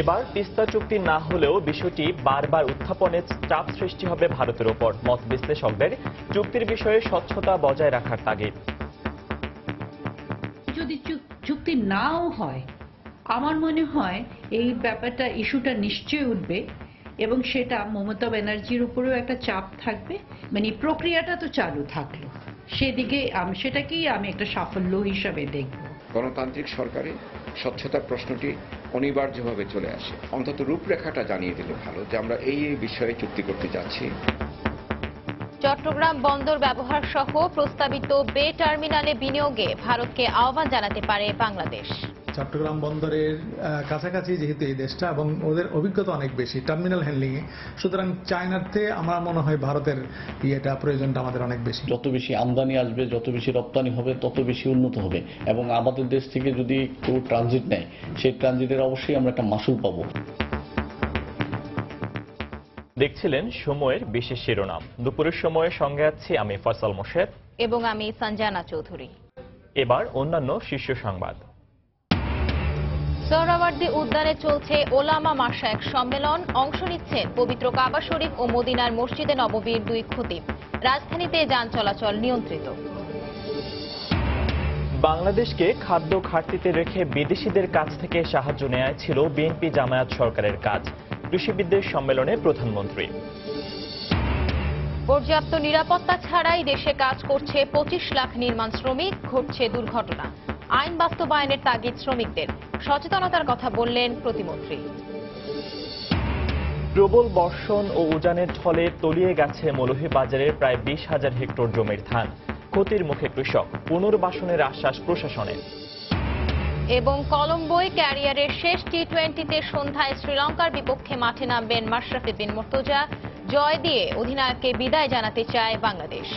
এবার তিস্তা চুক্তি না হলেও বিষয়টি বারবার উত্থাপনে চাপ সৃষ্টি হবে ভারতের ওপর। মত বিশ্লেষকদের চুক্তির বিষয়ে স্বচ্ছতা বজায় রাখার তাগিদ। যদি চুক্তি নাও হয়, আমার মনে হয় এই ব্যাপারটা ইস্যুটা নিশ্চয়ই উঠবে এবং সেটা মমতা ব্যানার্জির উপরেও একটা চাপ থাকবে। মানে প্রক্রিয়াটা তো চালু থাকলো, সেদিকে সেটাকেই আমি একটা সাফল্য হিসাবে দেখব। গণতান্ত্রিক সরকারে স্বচ্ছতার প্রশ্নটি অনিবার্যভাবে চলে আসে। অন্তত রূপরেখাটা জানিয়ে দিলে ভালো যে আমরা এই বিষয়ে চুক্তি করতে যাচ্ছি। চট্টগ্রাম বন্দর ব্যবহার সহ প্রস্তাবিত বে টার্মিনালে বিনিয়োগে ভারতকে আহ্বান জানাতে পারে বাংলাদেশ। চট্টগ্রাম বন্দরের কাছাকাছি যেহেতু এই দেশটা এবং ওদের অভিজ্ঞতা অনেক বেশি টার্মিনাল হ্যান্ডলিংয়ে, সুতরাং চায়নাতে আমার মনে হয় ভারতের প্রয়োজনটা আমাদের অনেক বেশি। যত বেশি আমদানি আসবে, যত বেশি রপ্তানি হবে, তত বেশি উন্নত হবে এবং আমাদের দেশ থেকে যদি কেউ ট্রানজিট নেয়, সেই ট্রানজিটের অবশ্যই আমরা একটা মাসুল পাবো। দেখছিলেন সময়ের বিশেষ শিরোনাম। দুপুরের সময়ে সঙ্গে আছি আমি ফয়সাল মোর্শেদ এবং আমি সঞ্জানা চৌধুরী। এবার অন্যান্য শীর্ষ সংবাদ। সোহরাওয়ার্দী উদ্যানে চলছে ওলামা মাশায়েখ সম্মেলন। অংশ নিচ্ছেন পবিত্র কাবা শরীফ ও মদিনার মসজিদে নববীর 2 খতিব। রাজধানীতে যান চলাচল নিয়ন্ত্রিত। বাংলাদেশকে খাদ্য ঘাটতিতে রেখে বিদেশিদের কাছ থেকে সাহায্য নেওয়াই ছিল বিএনপি জামায়াত সরকারের কাজ। কৃষিবিদদের সম্মেলনে প্রধানমন্ত্রী। পর্যাপ্ত নিরাপত্তা ছাড়াই দেশে কাজ করছে 25 লাখ নির্মাণ শ্রমিক। ঘটছে দুর্ঘটনা। আইন বাস্তবায়নের তাগিদ শ্রমিকদের। সচেতনতার কথা বললেন প্রতিমন্ত্রী। প্রবল বর্ষণ ও উজানের ফলে তলিয়ে গেছে মৌলভীবাজারের প্রায় 20,000 হেক্টর জমির ধান। ক্ষতির মুখে কৃষক। পুনর্বাসনের আশ্বাস প্রশাসনের। এবং কলম্বোয় ক্যারিয়ারের শেষ টি-20তে সন্ধ্যায় শ্রীলঙ্কার বিপক্ষে মাঠে নামবেন মাশরাফি বিন মুর্তজা। জয় দিয়ে অধিনায়ককে বিদায় জানাতে চায় বাংলাদেশ।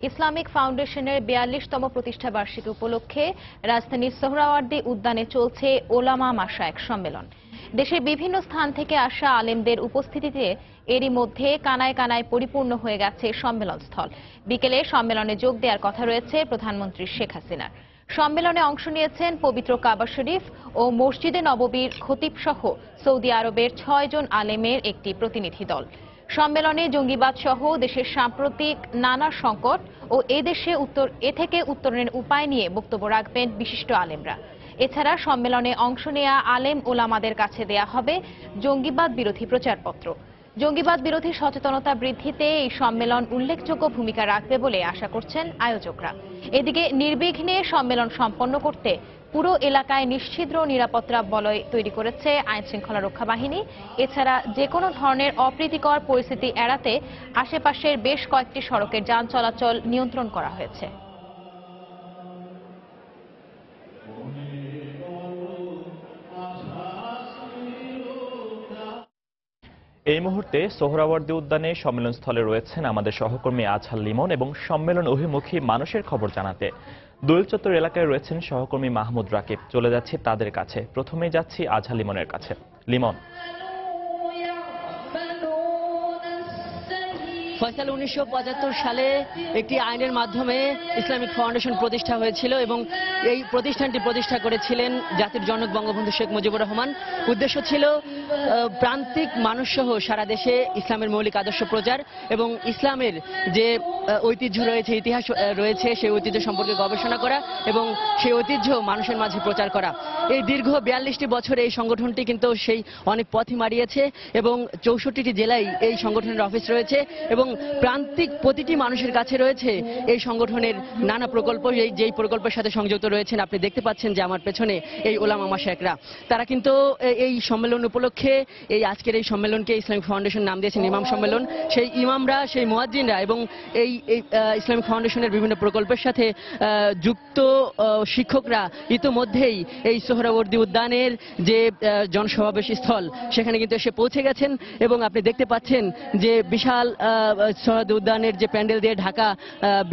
ইসলামিক ফাউন্ডেশনের 42তম প্রতিষ্ঠা বার্ষিকী উপলক্ষে রাজধানীর সোহরাওয়ার্দী উদ্যানে চলছে ওলামা মাশায়েখ সম্মেলন। দেশের বিভিন্ন স্থান থেকে আসা আলেমদের উপস্থিতিতে এরই মধ্যে কানায় কানায় পরিপূর্ণ হয়ে গেছে সম্মেলনস্থল। বিকেলে সম্মেলনে যোগ দেওয়ার কথা রয়েছে প্রধানমন্ত্রী শেখ হাসিনার। সম্মেলনে অংশ নিয়েছেন পবিত্র কাবা শরীফ ও মসজিদে নববীর খতিব সহ সৌদি আরবের 6 জন আলেমের একটি প্রতিনিধি দল। সম্মেলনে জঙ্গিবাদ সহ দেশের সাম্প্রতিক নানা সংকট ও এ থেকে উত্তরণের উপায় নিয়ে বক্তব্য রাখবেন বিশিষ্ট আলেমরা। এছাড়া সম্মেলনে অংশ নেওয়া আলেম ওলামাদের কাছে দেয়া হবে জঙ্গিবাদ বিরোধী প্রচারপত্র। জঙ্গিবাদ বিরোধী সচেতনতা বৃদ্ধিতে এই সম্মেলন উল্লেখযোগ্য ভূমিকা রাখবে বলে আশা করছেন আয়োজকরা। এদিকে নির্বিঘ্নে সম্মেলন সম্পন্ন করতে পুরো এলাকায় নিশ্ছিদ্র নিরাপত্তা বলয় তৈরি করেছে আইন শৃঙ্খলা রক্ষা বাহিনী। এছাড়া যে কোনো ধরনের অপ্রীতিকর পরিস্থিতি এড়াতে আশেপাশের বেশ কয়েকটি সড়কের যান চলাচল নিয়ন্ত্রণ করা হয়েছে। এই মুহূর্তে সোহরাওয়ার্দী উদ্যানে সম্মেলনস্থলে রয়েছেন আমাদের সহকর্মী আজহার লিমন এবং সম্মেলন অভিমুখী মানুষের খবর জানাতে দোয়েল চত্বর এলাকায় রয়েছেন সহকর্মী মাহমুদ রাকিব। চলে যাচ্ছি তাদের কাছে। প্রথমেই যাচ্ছি আজহার লিমনের কাছে। লিমন। ফয়সাল 1975 সালে একটি আইনের মাধ্যমে ইসলামিক ফাউন্ডেশন প্রতিষ্ঠা হয়েছিল এবং এই প্রতিষ্ঠানটি প্রতিষ্ঠা করেছিলেন জাতির জনক বঙ্গবন্ধু শেখ মুজিবুর রহমান। উদ্দেশ্য ছিল প্রান্তিক মানুষসহ সারা দেশে ইসলামের মৌলিক আদর্শ প্রচার এবং ইসলামের যে ঐতিহ্য রয়েছে, ইতিহাস রয়েছে, সেই ঐতিহ্য সম্পর্কে গবেষণা করা এবং সেই ঐতিহ্য মানুষের মাঝে প্রচার করা। এই দীর্ঘ 42টি বছরে এই সংগঠনটি কিন্তু সেই অনেক পথই মারিয়েছে এবং 64টি জেলায় এই সংগঠনের অফিস রয়েছে এবং প্রান্তিক প্রতিটি মানুষের কাছে রয়েছে এই সংগঠনের নানা প্রকল্প। যেই প্রকল্পের সাথে সংযুক্ত রয়েছেন আপনি দেখতে পাচ্ছেন যে আমার পেছনে এই ওলামা মাশায়েখরা, তারা কিন্তু এই সম্মেলন উপলক্ষে উপলক্ষে এই আজকের এই সম্মেলনকে ইসলামিক ফাউন্ডেশন নাম দিয়েছেন ইমাম সম্মেলন। সেই ইমামরা, সেই মুয়াজ্জিনরা এবং এই ইসলামিক ফাউন্ডেশনের বিভিন্ন প্রকল্পের সাথে যুক্ত শিক্ষকরা ইতোমধ্যেই এই সোহরাওয়ার্দী উদ্যানের যে জনসমাবেশ স্থল সেখানে কিন্তু এসে পৌঁছে গেছেন এবং আপনি দেখতে পাচ্ছেন যে বিশাল সোহরাওয়ার্দী উদ্যানের যে প্যান্ডেল দিয়ে ঢাকা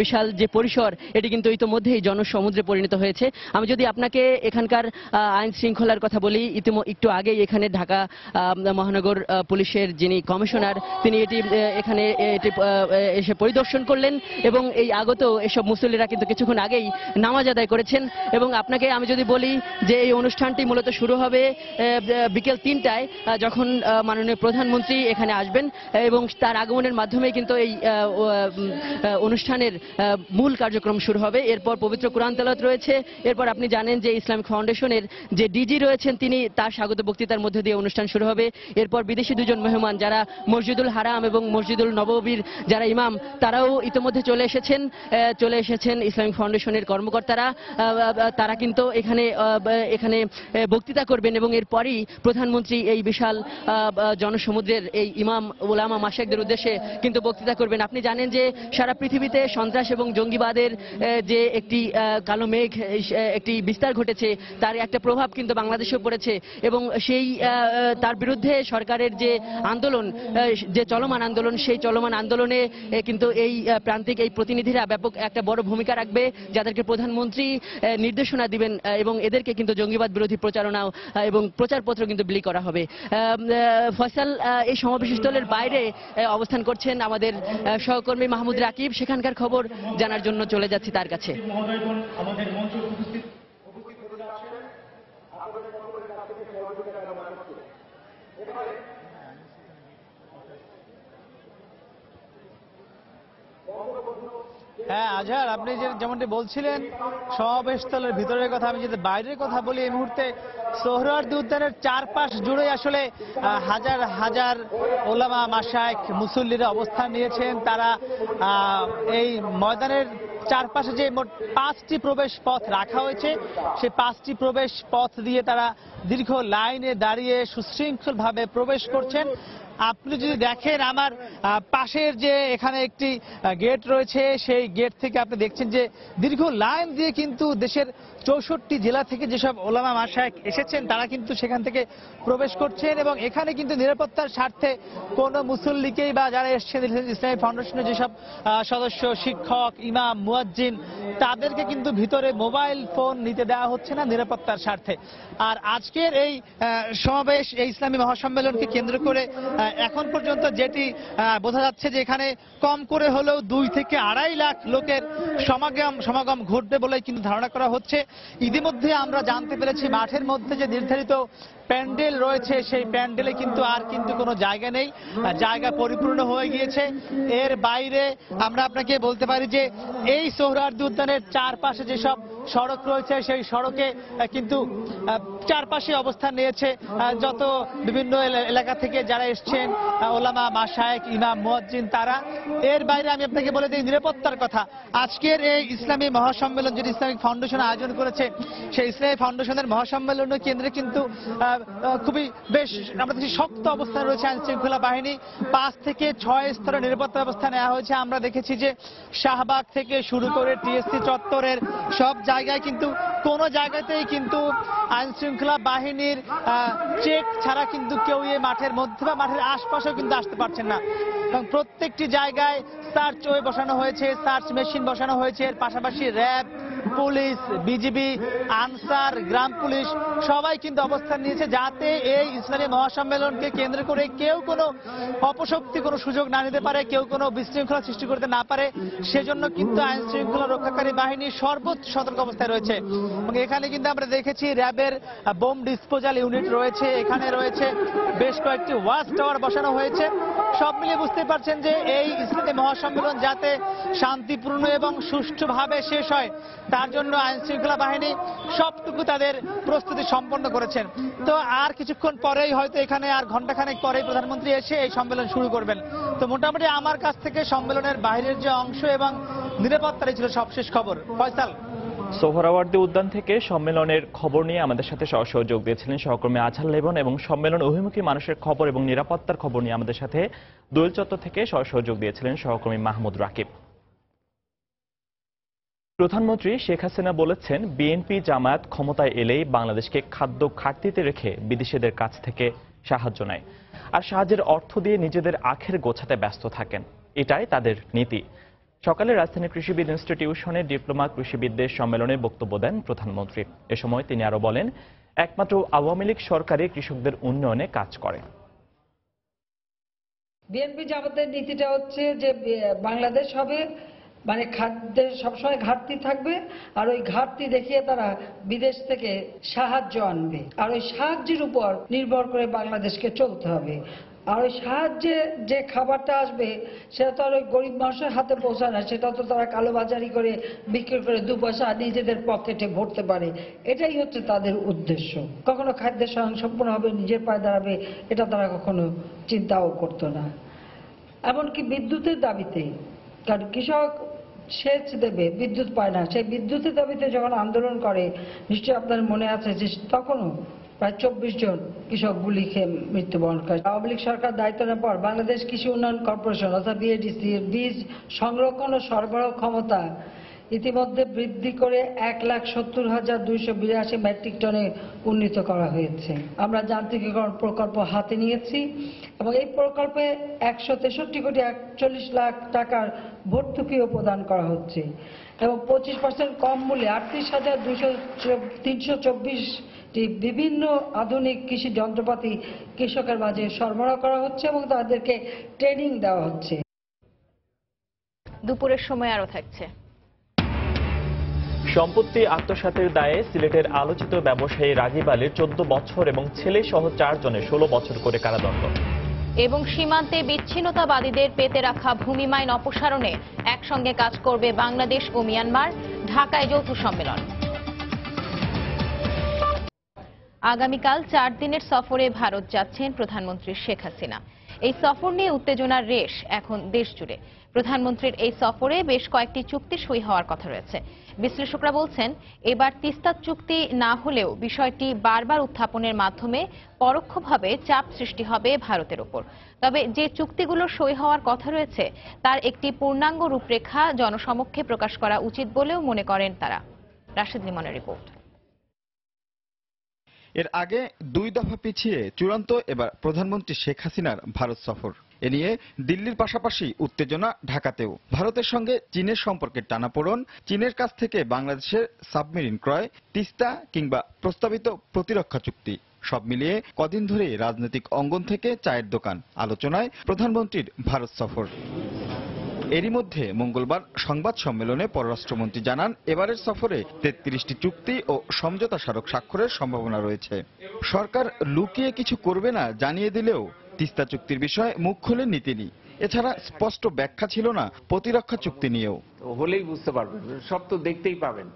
বিশাল যে পরিসর, এটি কিন্তু ইতোমধ্যেই জনসমুদ্রে পরিণত হয়েছে। আমি যদি আপনাকে এখানকার আইন শৃঙ্খলার কথা বলি, একটু আগেই এখানে ঢাকা মহানগর পুলিশের যিনি কমিশনার তিনি এখানে এসে পরিদর্শন করলেন এবং এই আগত এসব মুসল্লিরা কিন্তু কিছুক্ষণ আগেই নামাজ আদায় করেছেন। এবং আপনাকে আমি যদি বলি যে এই অনুষ্ঠানটি মূলত শুরু হবে বিকেল 3টায়, যখন মাননীয় প্রধানমন্ত্রী এখানে আসবেন এবং তার আগমনের মাধ্যমে কিন্তু এই অনুষ্ঠানের মূল কার্যক্রম শুরু হবে। এরপর পবিত্র কোরআন তেলাওয়াত রয়েছে। এরপর আপনি জানেন যে ইসলামিক ফাউন্ডেশনের যে ডিজি রয়েছেন তিনি তার স্বাগত বক্তৃতার মধ্যে দিয়ে অনুষ্ঠান শুরু হবে। এরপর বিদেশি দুজন মেহমান যারা মসজিদুল হারাম এবং মসজিদুল নববীর যারা ইমাম তারাও ইতিমধ্যে চলে এসেছেন ইসলামিক ফাউন্ডেশনের কর্মকর্তারা, তারা কিন্তু এখানে বক্তৃতা করবেন এবং এরপরই প্রধানমন্ত্রী এই বিশাল জনসমুদ্রের এই ইমাম ওলামা মাশায়েখদের উদ্দেশ্যে কিন্তু বক্তৃতা করবেন। আপনি জানেন যে সারা পৃথিবীতে সন্ত্রাস এবং জঙ্গিবাদের যে একটি কালো মেঘ একটি বিস্তার ঘটেছে, তার একটা প্রভাব কিন্তু বাংলাদেশেও পড়েছে এবং সেই তার বিরুদ্ধে সরকারের যে আন্দোলন, যে চলমান আন্দোলন, সেই চলমান আন্দোলনে কিন্তু এই প্রান্তিক এই প্রতিনিধিরা ব্যাপক একটা বড় ভূমিকা রাখবে, যাদেরকে প্রধানমন্ত্রী নির্দেশনা দিবেন এবং এদেরকে কিন্তু জঙ্গিবাদ বিরোধী প্রচারণা এবং প্রচারপত্র কিন্তু বিলি করা হবে। ফয়সাল, এই সমাবেশস্থলের বাইরে অবস্থান করছেন আমাদের সহকর্মী মাহমুদ রাকিব, সেখানকার খবর জানার জন্য চলে যাচ্ছি তার কাছে। হ্যাঁ আজহার, আপনি যেমনটি বলছিলেন সমাবেশস্থলের ভিতরের কথা, আমি যদি বাইরের কথা বলি, এই মুহূর্তে সোহরাওয়ার্দী উদ্যানের চারপাশ জুড়ে আসলে হাজার হাজার ওলামা মাশায়েখ মুসল্লিরা অবস্থান নিয়েছেন। তারা এই ময়দানের চারপাশে যে মোট 5টি প্রবেশ পথ রাখা হয়েছে, সেই 5টি প্রবেশ পথ দিয়ে তারা দীর্ঘ লাইনে দাঁড়িয়ে সুশৃঙ্খলভাবে প্রবেশ করছেন। আপনি যদি দেখেন আমার পাশের যে এখানে একটি গেট রয়েছে, সেই গেট থেকে আপনি দেখছেন যে দীর্ঘ লাইন দিয়ে কিন্তু দেশের 64 জেলা থেকে যেসব ওলামা মাশায়েখ এসেছেন তারা কিন্তু সেখান থেকে প্রবেশ করছেন এবং এখানে কিন্তু নিরাপত্তার স্বার্থে কোনো মুসল্লিকেই বা যারা এসছেন ইসলামী ফাউন্ডেশনের যেসব সদস্য, শিক্ষক, ইমাম, মুয়াজ্জিন, তাদেরকে কিন্তু ভিতরে মোবাইল ফোন নিতে দেওয়া হচ্ছে না নিরাপত্তার স্বার্থে। আর আজকের এই সমাবেশ, এই ইসলামী মহাসম্মেলনকে কেন্দ্র করে এখন পর্যন্ত যেটি বোঝা যাচ্ছে যে এখানে কম করে হলেও 2 থেকে 2.5 লাখ লোকের সমাগম ঘটবে বলে কিন্তু ধারণা করা হচ্ছে। ইতিমধ্যে আমরা জানতে পেরেছি মাঠের মধ্যে যে নির্ধারিত প্যান্ডেল রয়েছে সেই প্যান্ডেলে কিন্তু আর কোনো জায়গা নেই, জায়গা পরিপূর্ণ হয়ে গিয়েছে। এর বাইরে আমরা আপনাকে বলতে পারি যে এই সোহরাওয়ার্দী উদ্যানের চারপাশে যেসব সড়ক রয়েছে সেই সড়কে কিন্তু চারপাশে অবস্থান নিয়েছে যত বিভিন্ন এলাকা থেকে যারা এসছেন ওলামা মাশায়েখ, ইমাম, মুয়াজ্জিন তারা। এর বাইরে আমি আপনাকে বলে দিই নিরাপত্তার কথা। আজকের এই ইসলামী মহাসম্মেলন যেটি ইসলামিক ফাউন্ডেশন আয়োজন করেছে, সেই ইসলামী ফাউন্ডেশনের মহাসম্মেলন কেন্দ্রে কিন্তু খুবই বেশ আমরা দেখছি শক্ত অবস্থানে রয়েছে আইন শৃঙ্খলা বাহিনী। 5 থেকে 6 স্তরের নিরাপত্তা ব্যবস্থা নেওয়া হয়েছে। আমরা দেখেছি যে শাহবাগ থেকে শুরু করে টিএসসি চত্বরের সব জায়গায় কিন্তু কোনো জায়গাতেই কিন্তু আইন শৃঙ্খলা বাহিনীর চেক ছাড়া কিন্তু কেউ এই মাঠের মধ্যে বা মাঠের আশপাশেও কিন্তু আসতে পারছেন না এবং প্রত্যেকটি জায়গায় সার্চ ওয়ে বসানো হয়েছে, সার্চ মেশিন বসানো হয়েছে। এর পাশাপাশি র্যাব, পুলিশ, বিজিবি, আনসার, গ্রাম পুলিশ সবাই কিন্তু অবস্থান নিয়েছে যাতে এই ইসলামী মহাসম্মেলনকে কেন্দ্র করে কেউ কোনো অপশক্তি কোনো সুযোগ না নিতে পারে, কেউ কোনো বিশৃঙ্খলা সৃষ্টি করতে না পারে। সেজন্য কিন্তু আইন শৃঙ্খলা রক্ষাকারী বাহিনী সর্বোচ্চ সতর্ক অবস্থায় রয়েছে এবং এখানে কিন্তু আমরা দেখেছি র্যাবের বোম ডিসপোজাল ইউনিট রয়েছে, এখানে রয়েছে বেশ কয়েকটি ওয়াচ টাওয়ার বসানো হয়েছে। সব মিলিয়ে বুঝতে পারছেন যে এই ইসলামী মহাসম্মেলন যাতে শান্তিপূর্ণ এবং সুষ্ঠুভাবে শেষ হয় তার জন্য আইন শৃঙ্খলা বাহিনী সবটুকু তাদের প্রস্তুতি সম্পন্ন করেছেন। তো আর কিছুক্ষণ পরেই হয়তো এখানে আর ঘন্টাখানেক পরেই প্রধানমন্ত্রী এসে এই সম্মেলন শুরু করবেন। তো মোটামুটি আমার কাছ থেকে সম্মেলনের বাইরের যে অংশ এবং নিরাপত্তারই ছিল সবশেষ খবর। ফয়সাল। সোহরাওয়ার্দী উদ্যান থেকে সম্মেলনের খবর নিয়ে আমাদের সাথে সহযোগ দিয়েছিলেন সহকর্মী আজহার লেবন এবং সম্মেলন অভিমুখী মানুষের খবর এবং নিরাপত্তার খবর নিয়ে আমাদের সাথে দোয়েল চত্বর থেকে সহযোগ দিয়েছিলেন সহকর্মী মাহমুদ রাকিব। প্রধানমন্ত্রী শেখ হাসিনা বলেছেন, বিএনপি জামায়াত ক্ষমতায় এলেই বাংলাদেশকে খাদ্য ঘাটতিতে রেখে বিদেশিদের কাছ থেকে সাহায্য নেয় আর সাহায্যের অর্থ দিয়ে নিজেদের আখের গোছাতে ব্যস্ত থাকেন। এটাই তাদের নীতি। সকালে রাজধানী কৃষিবিদ ইনস্টিটিউশনে ডিপ্লোমা কৃষিবিদদের সম্মেলনে বক্তব্য দেন প্রধানমন্ত্রী। এ সময় তিনি আরো বলেন, একমাত্র আওয়ামী লীগ সরকারই কৃষকদের উন্নয়নে কাজ করে। বিএনপি জামাতের নীতিটা হচ্ছে যে বাংলাদেশ হবে মানে খাদ্যের সবসময় ঘাটতি থাকবে, আর ওই ঘাটতি দেখিয়ে তারা বিদেশ থেকে সাহায্য আনবে, আর ওই সাহায্যের উপর নির্ভর করে বাংলাদেশকে চলতে হবে। আর ওই সাহায্যে যে খাবারটা আসবে সেটা তো আর ওই গরিব মানুষের হাতে পৌঁছায় না, সেটা তো তারা কালোবাজারি করে বিক্রি করে 2 পয়সা নিজেদের পকেটে ভরতে পারে। এটাই হচ্ছে তাদের উদ্দেশ্য। কখনো খাদ্যের স্বয়ংসম্পূর্ণ হবে, নিজের পায়ে দাঁড়াবে, এটা তারা কখনো চিন্তাও করতো না। এমনকি বিদ্যুতের দাবিতে, কারণ কৃষক সেচ দেবে, বিদ্যুৎ পায় না, সেই বিদ্যুতের দাবিতে যখন আন্দোলন করে, নিশ্চয়ই আপনার মনে আছে যে তখনও প্রায় 24 জন কৃষক গুলি খেয়ে মৃত্যুবরণ করে। আওয়ামী লীগ সরকার দায়িত্ব নেওয়ার পর বাংলাদেশ কৃষি উন্নয়ন কর্পোরেশন অর্থাৎ বিএডিসি বীজ সংরক্ষণ ও সরবরাহ ক্ষমতা ইতিমধ্যে বৃদ্ধি করে 1,70,282 মেট্রিক টনে উন্নীত করা হয়েছে। আমরা যান্ত্রিকীকরণ প্রকল্প হাতে নিয়েছি এবং এই প্রকল্পে 163,41 লাখ টাকার ভর্তুকিও প্রদান করা হচ্ছে এবং 25% কম মূল্যে 38,324টি বিভিন্ন আধুনিক কৃষি যন্ত্রপাতি কৃষকের মাঝে সরবরাহ করা হচ্ছে এবং তাদেরকে ট্রেনিং দেওয়া হচ্ছে। দুপুরের সময় আরো থাকছে। সম্পত্তি আত্মসাতের দায়ে সিলেটের আলোচিত ব্যবসায়ী রাগিব আলীর 14 বছর এবং ছেলে সহ 4 জনের 16 বছর করে কারাদণ্ড। এবং সীমান্তে বিচ্ছিন্নতাবাদীদের পেতে রাখা ভূমি মাইন অপসারণে একসঙ্গে কাজ করবে বাংলাদেশ ও মিয়ানমার, ঢাকায় যৌথ সম্মেলন। আগামীকাল 4 দিনের সফরে ভারত যাচ্ছেন প্রধানমন্ত্রী শেখ হাসিনা। এই সফর নিয়ে উত্তেজনার রেশ এখন দেশ জুড়ে। প্রধানমন্ত্রীর এই সফরে বেশ কয়েকটি চুক্তি সই হওয়ার কথা রয়েছে। বিশ্লেষকরা বলছেন, এবার তিস্তা চুক্তি না হলেও বিষয়টি বারবার উত্থাপনের মাধ্যমে পরোক্ষভাবে চাপ সৃষ্টি হবে ভারতের উপর। তবে যে চুক্তিগুলো সই হওয়ার কথা রয়েছে তার একটি পূর্ণাঙ্গ রূপরেখা জনসমক্ষে প্রকাশ করা উচিত বলেও মনে করেন তারা। রাশেদ লিমনের রিপোর্ট। এর আগে 2 দফা পিছিয়ে চূড়ান্ত এবার প্রধানমন্ত্রী শেখ হাসিনার ভারত সফর। এ নিয়ে দিল্লির পাশাপাশি উত্তেজনা ঢাকাতেও। ভারতের সঙ্গে চীনের সম্পর্কের টানাপোড়েন, চীনের কাছ থেকে বাংলাদেশের সাবমেরিন ক্রয়, তিস্তা কিংবা প্রস্তাবিত প্রতিরক্ষা চুক্তি, সব মিলিয়ে কদিন ধরে রাজনৈতিক অঙ্গন থেকে চায়ের দোকান আলোচনায় প্রধানমন্ত্রীর ভারত সফর। এরই মধ্যে মঙ্গলবার সংবাদ সম্মেলনে পররাষ্ট্রমন্ত্রী জানান, এবারের সফরে 33টি চুক্তি ও সমঝোতা স্মারক স্বাক্ষরের সম্ভাবনা রয়েছে। সরকার লুকিয়ে কিছু করবে না জানিয়ে দিলেও তিস্তা চুক্তির বিষয়ে মুখ খুলেননি তিনি। এছাড়া স্পষ্ট ব্যাখ্যা ছিল না প্রতিরক্ষা চুক্তি নিয়েও। হলেই বুঝতে পারবেন, সব তো দেখতেই পাবেন।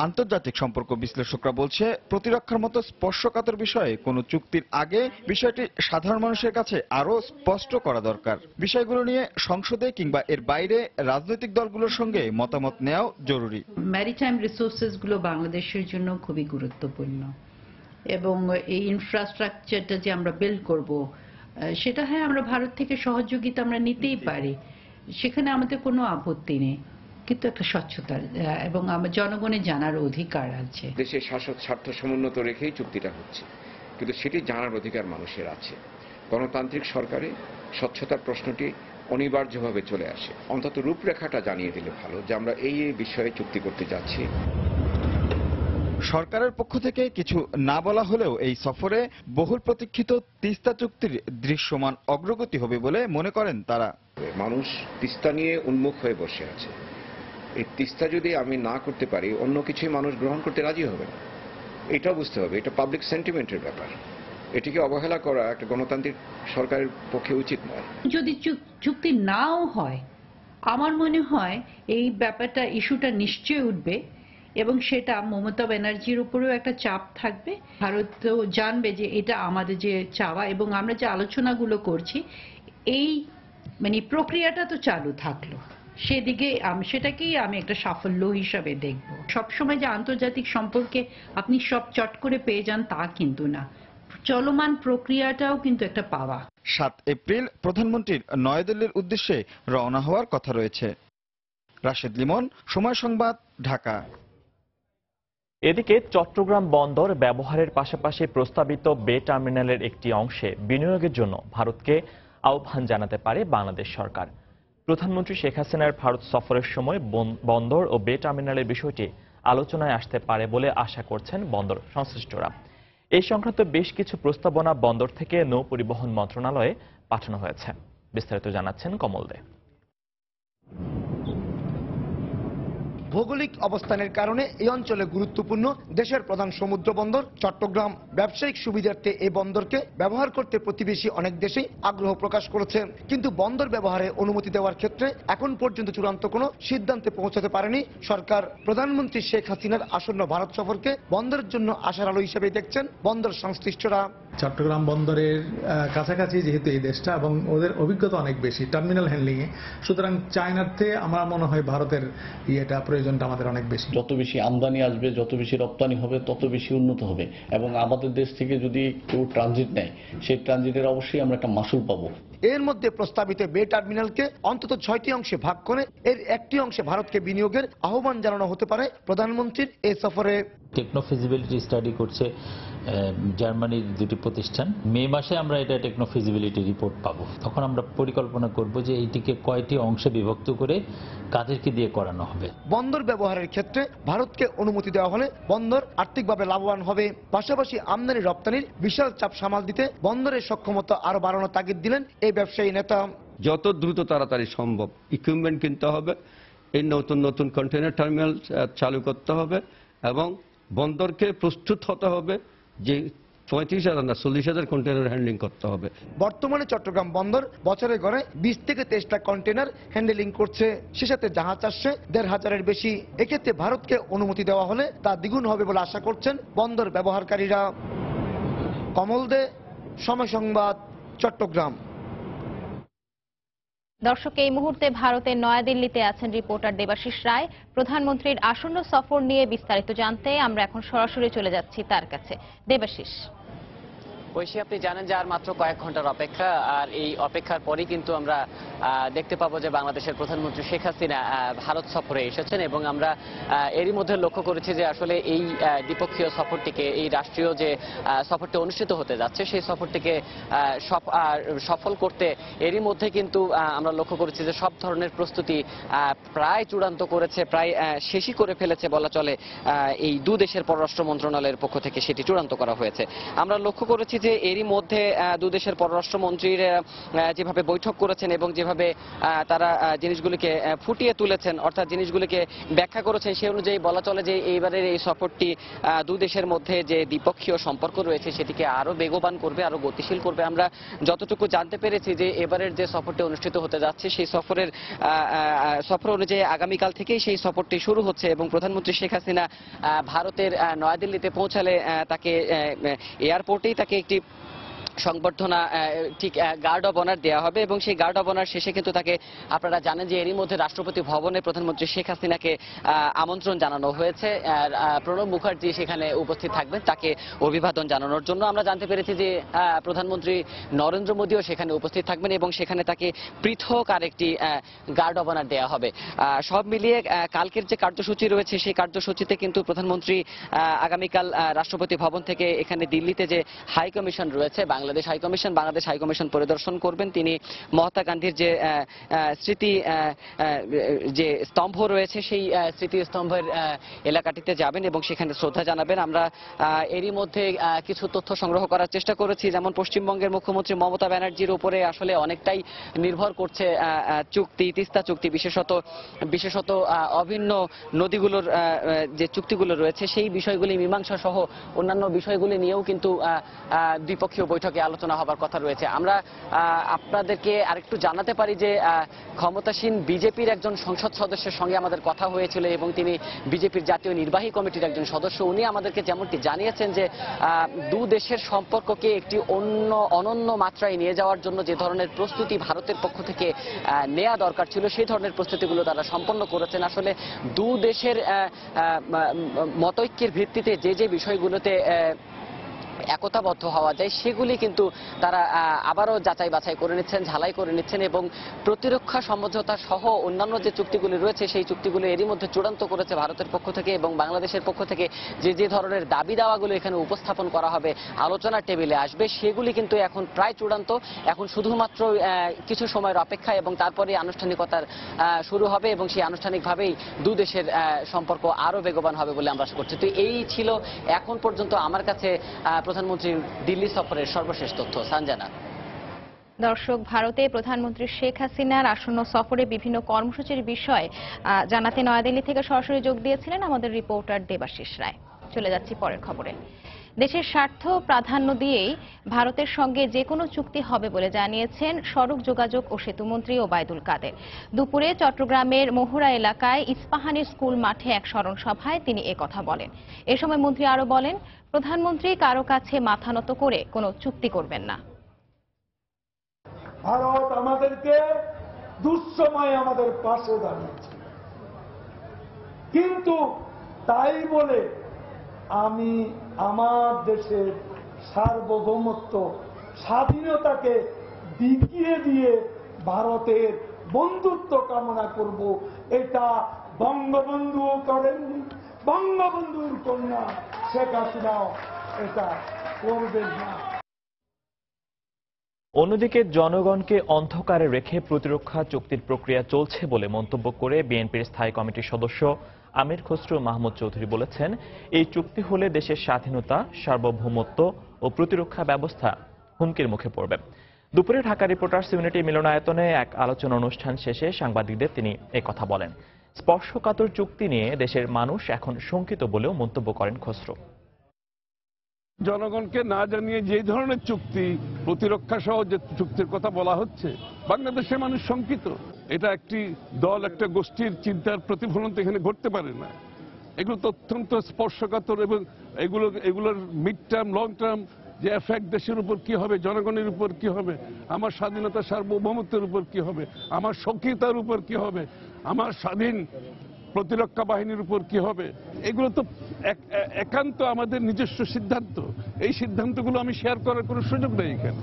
আন্তর্জাতিক সম্পর্ক বিশ্লেষকরা বলছে, প্রতিরক্ষার মতো স্পর্শকাতর বিষয়ে কোনো চুক্তির আগে বিষয়টি সাধারণ মানুষের কাছে আরো স্পষ্ট করা দরকার। বিষয়গুলো নিয়ে সংসদে কিংবা এর বাইরে রাজনৈতিক দলগুলোর সঙ্গে মতামত নেওয়াও জরুরি। ম্যারিটাইম রিসোর্সেস গুলো বাংলাদেশের জন্য খুবই গুরুত্বপূর্ণ এবং এই ইনফ্রাস্ট্রাকচারটা যে আমরা বিল্ড করব সেটা আমরা ভারত থেকে সহযোগিতা আমরা নিতেই পারি, সেখানে আমাদের কোনো আপত্তি নেই, কিন্তু একটা স্বচ্ছতার এবং আমার জনগণের জানার অধিকার আছে। দেশের শাসক স্বার্থ সমুন্নত রেখেই চুক্তিটা হচ্ছে, কিন্তু সেটি জানার অধিকার মানুষের আছে। গণতান্ত্রিক সরকারে স্বচ্ছতার প্রশ্নটি অনিবার্যভাবে চলে আসে। অন্তত রূপরেখাটা জানিয়ে দিলে ভালো যে আমরা এই বিষয়ে চুক্তি করতে যাচ্ছি। সরকারের পক্ষ থেকে কিছু না বলা হলেও এই সফরে বহুল প্রতীক্ষিত তিস্তা চুক্তির দৃশ্যমান অগ্রগতি হবে বলে মনে করেন তারা। মানুষ তিস্তা নিয়ে উন্মুখ হয়ে বসে আছে। এই তিস্তা যদি আমি না করতে পারি, অন্য কিছুই মানুষ গ্রহণ করতে রাজি হবে না। এটাও বুঝতে হবে, এটা পাবলিক সেন্টিমেন্টের ব্যাপার। এটিকে অবহেলা করা একটা গণতান্ত্রিক সরকারের পক্ষে উচিত নয়। যদি চুক্তি নাও হয়, আমার মনে হয় এই ব্যাপারটা ইস্যুটা নিশ্চয়ই উঠবে এবং সেটা মমতা ব্যানার্জির উপরেও একটা চাপ থাকবে। ভারতও জানবে যে এটা আমাদের যে চাওয়া এবং আমরা যে আলোচনাগুলো করছি এই প্রক্রিয়াটা তো চালু থাকলো। সেদিকে সেটাকেই আমি একটা সাফল্য হিসাবে দেখব। সবসময় যে আন্তর্জাতিক সম্পর্কে আপনি সব চট করে পেয়ে যান তা কিন্তু না, চলমান প্রক্রিয়াটাও কিন্তু একটা পাওয়া। 7 এপ্রিল প্রধানমন্ত্রীর নয়াদিল্লির উদ্দেশ্যে রওনা হওয়ার কথা রয়েছে। রাশেদ লিমন, সময় সংবাদ, ঢাকা। এদিকে চট্টগ্রাম বন্দর ব্যবহারের পাশাপাশি প্রস্তাবিত বে টার্মিনালের একটি অংশে বিনিয়োগের জন্য ভারতকে আহ্বান জানাতে পারে বাংলাদেশ সরকার। প্রধানমন্ত্রী শেখ হাসিনার ভারত সফরের সময় বন্দর ও বে টার্মিনালের বিষয়টি আলোচনায় আসতে পারে বলে আশা করছেন বন্দর সংশ্লিষ্টরা। এই সংক্রান্ত বেশ কিছু প্রস্তাবনা বন্দর থেকে নৌ পরিবহন মন্ত্রণালয়ে পাঠানো হয়েছে। বিস্তারিত জানাচ্ছেন কমল দে। ভৌগোলিক অবস্থানের কারণে এই অঞ্চলে গুরুত্বপূর্ণ দেশের প্রধান সমুদ্র বন্দর চট্টগ্রাম। ব্যবসায়িক সুবিধার্থে এই বন্দরকে ব্যবহার করতে প্রতিবেশী অনেক দেশেই আগ্রহ প্রকাশ করেছে, কিন্তু বন্দর ব্যবহারে অনুমতি দেওয়ার ক্ষেত্রে এখন পর্যন্ত চূড়ান্ত কোনো সিদ্ধান্তে পৌঁছাতে পারেনি সরকার। প্রধানমন্ত্রী শেখ হাসিনার আসন্ন ভারত সফরকে বন্দরের জন্য আশার আলো হিসেবে দেখছেন বন্দর সংশ্লিষ্টরা। চট্টগ্রাম বন্দরের কাছাকাছি যেহেতু এই দেশটা এবং ওদের অভিজ্ঞতা অনেক বেশি টার্মিনাল হ্যান্ডলিং এ, সুতরাং চায়নার থেকে আমার মনে হয় ভারতের ইয়েটা প্রয়োজনটা আমাদের অনেক বেশি। যত বেশি আমদানি আসবে, যত বেশি রপ্তানি হবে, তত বেশি উন্নত হবে এবং আমাদের দেশ থেকে যদি কেউ ট্রানজিট নেয় সেই ট্রানজিটের অবশ্যই আমরা একটা মাসুল পাবো। এর মধ্যে প্রস্তাবিত বে টার্মিনালকে অন্তত 6টি অংশে ভাগ করে এর একটি অংশে ভারতকে বিনিয়োগের আহ্বান জানানো হতে পারে প্রধানমন্ত্রীর এই সফরে। টেকনো ফিজিবিলিটি স্টাডি করছে জার্মানির দুটি প্রতিষ্ঠান। মে মাসে আমরা এটা টেকনো ফিজিবিলিটি রিপোর্ট পাবো। তখন আমরা পরিকল্পনা করব যে এইটিকে কয়টি অংশে বিভক্ত করে কাদেরকে দিয়ে করানো হবে। বন্দর ব্যবহারের ক্ষেত্রে ভারতকে অনুমতি দেওয়া হলে বন্দর আর্থিকভাবে লাভবান হবে। পাশাপাশি আমদানি রপ্তানির বিশাল চাপ সামাল দিতে বন্দরের সক্ষমতা আরো বাড়ানোর তাগিদ দিলেন এই ব্যবসায়ী নেতা। যত দ্রুত তাড়াতাড়ি সম্ভব ইকুইপমেন্ট কিনতে হবে, এই নতুন নতুন কন্টেইনার টার্মিনাল চালু করতে হবে এবং বন্দরকে প্রস্তুত হতে হবে যে 35,000 না 40,000 কন্টেইনার হ্যান্ডলিং করতে হবে। বর্তমানে চট্টগ্রাম বন্দর বছরে গড়ে 20 থেকে 23টা কন্টেইনার হ্যান্ডলিং করছে, সে সাথে জাহাজ আসছে 1,500-এর বেশি। এক্ষেত্রে ভারতকে অনুমতি দেওয়া হলে তা দ্বিগুণ হবে বলে আশা করছেন বন্দর ব্যবহারকারীরা। কমল দে, সময় সংবাদ, চট্টগ্রাম। দর্শক, এই মুহূর্তে ভারতের নয়াদিল্লিতে আছেন রিপোর্টার দেবাশিস রায়। প্রধানমন্ত্রীর আসন্ন সফর নিয়ে বিস্তারিত জানতে আমরা এখন সরাসরি চলে যাচ্ছি তার কাছে। দেবাশিস, ঐশী, আপনি জানেন যে আর মাত্র কয়েক ঘন্টার অপেক্ষা, আর এই অপেক্ষার পরেই কিন্তু আমরা দেখতে পাবো যে বাংলাদেশের প্রধানমন্ত্রী শেখ হাসিনা ভারত সফরে এসেছেন এবং আমরা এরই মধ্যে লক্ষ্য করেছি যে আসলে এই দ্বিপক্ষীয় সফরটিকে, এই রাষ্ট্রীয় যে সফরটি অনুষ্ঠিত হতে যাচ্ছে সেই সফরটিকে সফল করতে এরই মধ্যে কিন্তু আমরা লক্ষ্য করেছি যে সব ধরনের প্রস্তুতি প্রায় চূড়ান্ত করেছে, প্রায় শেষই করে ফেলেছে বলা চলে। এই দু দেশের পররাষ্ট্র মন্ত্রণালয়ের পক্ষ থেকে সেটি চূড়ান্ত করা হয়েছে। আমরা লক্ষ্য করেছি যে এরই মধ্যে দু দেশের পররাষ্ট্রমন্ত্রীরা যেভাবে বৈঠক করেছেন এবং যেভাবে তারা জিনিসগুলিকে ফুটিয়ে তুলেছেন, অর্থাৎ জিনিসগুলিকে ব্যাখ্যা করেছেন, সেই অনুযায়ী বলা চলে যে এইবারের এই সফরটি দু দেশের মধ্যে যে দ্বিপক্ষীয় সম্পর্ক রয়েছে সেটিকে আরো বেগবান করবে, আরো গতিশীল করবে। আমরা যতটুকু জানতে পেরেছি যে এবারের যে সফরটি অনুষ্ঠিত হতে যাচ্ছে সেই সফর অনুযায়ী আগামীকাল থেকেই সেই সফরটি শুরু হচ্ছে এবং প্রধানমন্ত্রী শেখ হাসিনা ভারতের নয়াদিল্লিতে পৌঁছালে তাকে এয়ারপোর্টেই তাকে একটি সংবর্ধনা, ঠিক গার্ড অব অনার দেওয়া হবে এবং সেই গার্ড অব অনার শেষে কিন্তু তাকে, আপনারা জানেন যে এরই মধ্যে রাষ্ট্রপতি ভবনে প্রধানমন্ত্রী শেখ হাসিনাকে আমন্ত্রণ জানানো হয়েছে। প্রণব মুখার্জি সেখানে উপস্থিত থাকবেন তাকে অভিবাদন জানানোর জন্য। আমরা জানতে পেরেছি যে প্রধানমন্ত্রী নরেন্দ্র মোদীও সেখানে উপস্থিত থাকবেন এবং সেখানে তাকে পৃথক আরেকটি গার্ড অব অনার দেওয়া হবে। সব মিলিয়ে কালকের যে কার্যসূচি রয়েছে সেই কার্যসূচিতে কিন্তু প্রধানমন্ত্রী আগামীকাল রাষ্ট্রপতি ভবন থেকে এখানে দিল্লিতে যে হাই কমিশন রয়েছে, বাংলাদেশ হাইকমিশন পরিদর্শন করবেন। তিনি মহাত্মা গান্ধীর যে স্মৃতি যে স্তম্ভ রয়েছে সেই স্মৃতি স্তম্ভের এলাকাটিতে যাবেন এবং সেখানে শ্রদ্ধা জানাবেন। আমরা এরই মধ্যে কিছু তথ্য সংগ্রহ করার চেষ্টা করেছি, যেমন পশ্চিমবঙ্গের মুখ্যমন্ত্রী মমতা ব্যানার্জির উপরে আসলে অনেকটাই নির্ভর করছে চুক্তি, তিস্তা চুক্তি, বিশেষত অভিন্ন নদীগুলোর যে চুক্তিগুলো রয়েছে সেই বিষয়গুলি মীমাংসা সহ অন্যান্য বিষয়গুলি নিয়েও কিন্তু দ্বিপক্ষীয় বৈঠক আগে আলোচনা হবার কথা রয়েছে। আমরা আপনাদেরকে আরেকটু জানাতে পারি যে ক্ষমতাসীন বিজেপির একজন সংসদ সদস্যের সঙ্গে আমাদের কথা হয়েছিল এবং তিনি বিজেপির জাতীয় নির্বাহী কমিটির একজন সদস্য। উনি আমাদেরকে যেমনটি জানিয়েছেন যে দু দেশের সম্পর্ককে একটি অনন্য মাত্রায় নিয়ে যাওয়ার জন্য যে ধরনের প্রস্তুতি ভারতের পক্ষ থেকে নেওয়া দরকার ছিল সেই ধরনের প্রস্তুতিগুলো তারা সম্পন্ন করেছেন। আসলে দু দেশের মতৈক্যের ভিত্তিতে যে বিষয়গুলোতে একতাবদ্ধ হওয়া যায় সেগুলি কিন্তু তারা আবারও যাচাই বাছাই করে নিচ্ছেন, ঝালাই করে নিচ্ছেন এবং প্রতিরক্ষা সমঝোতা সহ অন্যান্য যে চুক্তিগুলি রয়েছে সেই চুক্তিগুলো এরই মধ্যে চূড়ান্ত করেছে ভারতের পক্ষ থেকে এবং বাংলাদেশের পক্ষ থেকে যে ধরনের দাবি দাওয়াগুলো এখানে উপস্থাপন করা হবে, আলোচনার টেবিলে আসবে, সেগুলি কিন্তু এখন প্রায় চূড়ান্ত। এখন শুধুমাত্র কিছু সময়ের অপেক্ষা এবং তারপরে আনুষ্ঠানিকতার শুরু হবে এবং সেই আনুষ্ঠানিকভাবেই দু দেশের সম্পর্ক আরও বেগবান হবে বলে আমরা আশা করছি। তো এই ছিল এখন পর্যন্ত আমার কাছে প্রধানমন্ত্রীর দিল্লি সফরের সর্বশেষ তথ্য। সানজানা। দর্শক, ভারতে প্রধানমন্ত্রী শেখ হাসিনার আসন্ন সফরে বিভিন্ন কর্মসূচির বিষয়ে জানাতে নয়াদিল্লি থেকে সরাসরি যোগ দিয়েছিলেন আমাদের রিপোর্টার দেবাশিস রায়। চলে যাচ্ছি পরের খবরে। দেশের স্বার্থ প্রাধান্য দিয়েই ভারতের সঙ্গে যে কোনো চুক্তি হবে বলে জানিয়েছেন সড়ক যোগাযোগ ও সেতুমন্ত্রী ওবায়দুল কাদের। দুপুরে চট্টগ্রামের মহুরা এলাকায় ইস্পাহানি স্কুল মাঠে এক স্মরণ সভায় তিনি একথা বলেন। এ সময় মন্ত্রী আরো বলেন, প্রধানমন্ত্রী কারো কাছে মাথা নত করে কোনো চুক্তি করবেন না। ভারত আমাদেরকে দুঃসময়ে আমাদের পাশে দাঁড়িয়েছে, কিন্তু তাই বলে আমি আমার দেশের সার্বভৌমত্ব স্বাধীনতাকে বিকিয়ে দিয়ে ভারতের বন্ধুত্ব কামনা করব, এটা বঙ্গবন্ধুও করেননি, বঙ্গবন্ধুর কন্যা শেখ হাসিনাও এটা করবেন না। অন্যদিকে জনগণকে অন্ধকারে রেখে প্রতিরক্ষা চুক্তির প্রক্রিয়া চলছে বলে মন্তব্য করে বিএনপির স্থায়ী কমিটির সদস্য আমির খসরু মাহমুদ চৌধুরী বলেছেন, এই চুক্তি হলে দেশের স্বাধীনতা, সার্বভৌমত্ব ও প্রতিরক্ষা ব্যবস্থা হুমকির মুখে পড়বে। দুপুরে ঢাকা রিপোর্টার্স ইউনিটি মিলনায়তনে এক আলোচনা অনুষ্ঠান শেষে সাংবাদিকদের তিনি একথা বলেন। স্পর্শকাতর চুক্তি নিয়ে দেশের মানুষ এখন শঙ্কিত বলেও মন্তব্য করেন খসরু। জনগণকে না জানিয়ে যে ধরনের চুক্তি, প্রতিরক্ষা সহ যে চুক্তির কথা বলা হচ্ছে, বাংলাদেশের মানুষ শঙ্কিত। এটা একটি দল, একটা গোষ্ঠীর চিন্তার প্রতিফলন তো এখানে ঘটতে পারে না। এগুলো তো অত্যন্ত স্পর্শকাতর এবং এগুলোর মিড টার্ম, লং টার্ম যে এফেক্ট দেশের উপর কি হবে, জনগণের উপর কি হবে, আমার স্বাধীনতা সার্বভৌমত্বের উপর কি হবে, আমার সক্রিয়তার উপর কি হবে, আমার স্বাধীন প্রতিরক্ষা বাহিনীর উপর কি হবে, এগুলো তো একান্ত আমাদের নিজস্ব সিদ্ধান্ত। এই সিদ্ধান্তগুলো আমি শেয়ার করার কোনো সুযোগ নেই এখানে।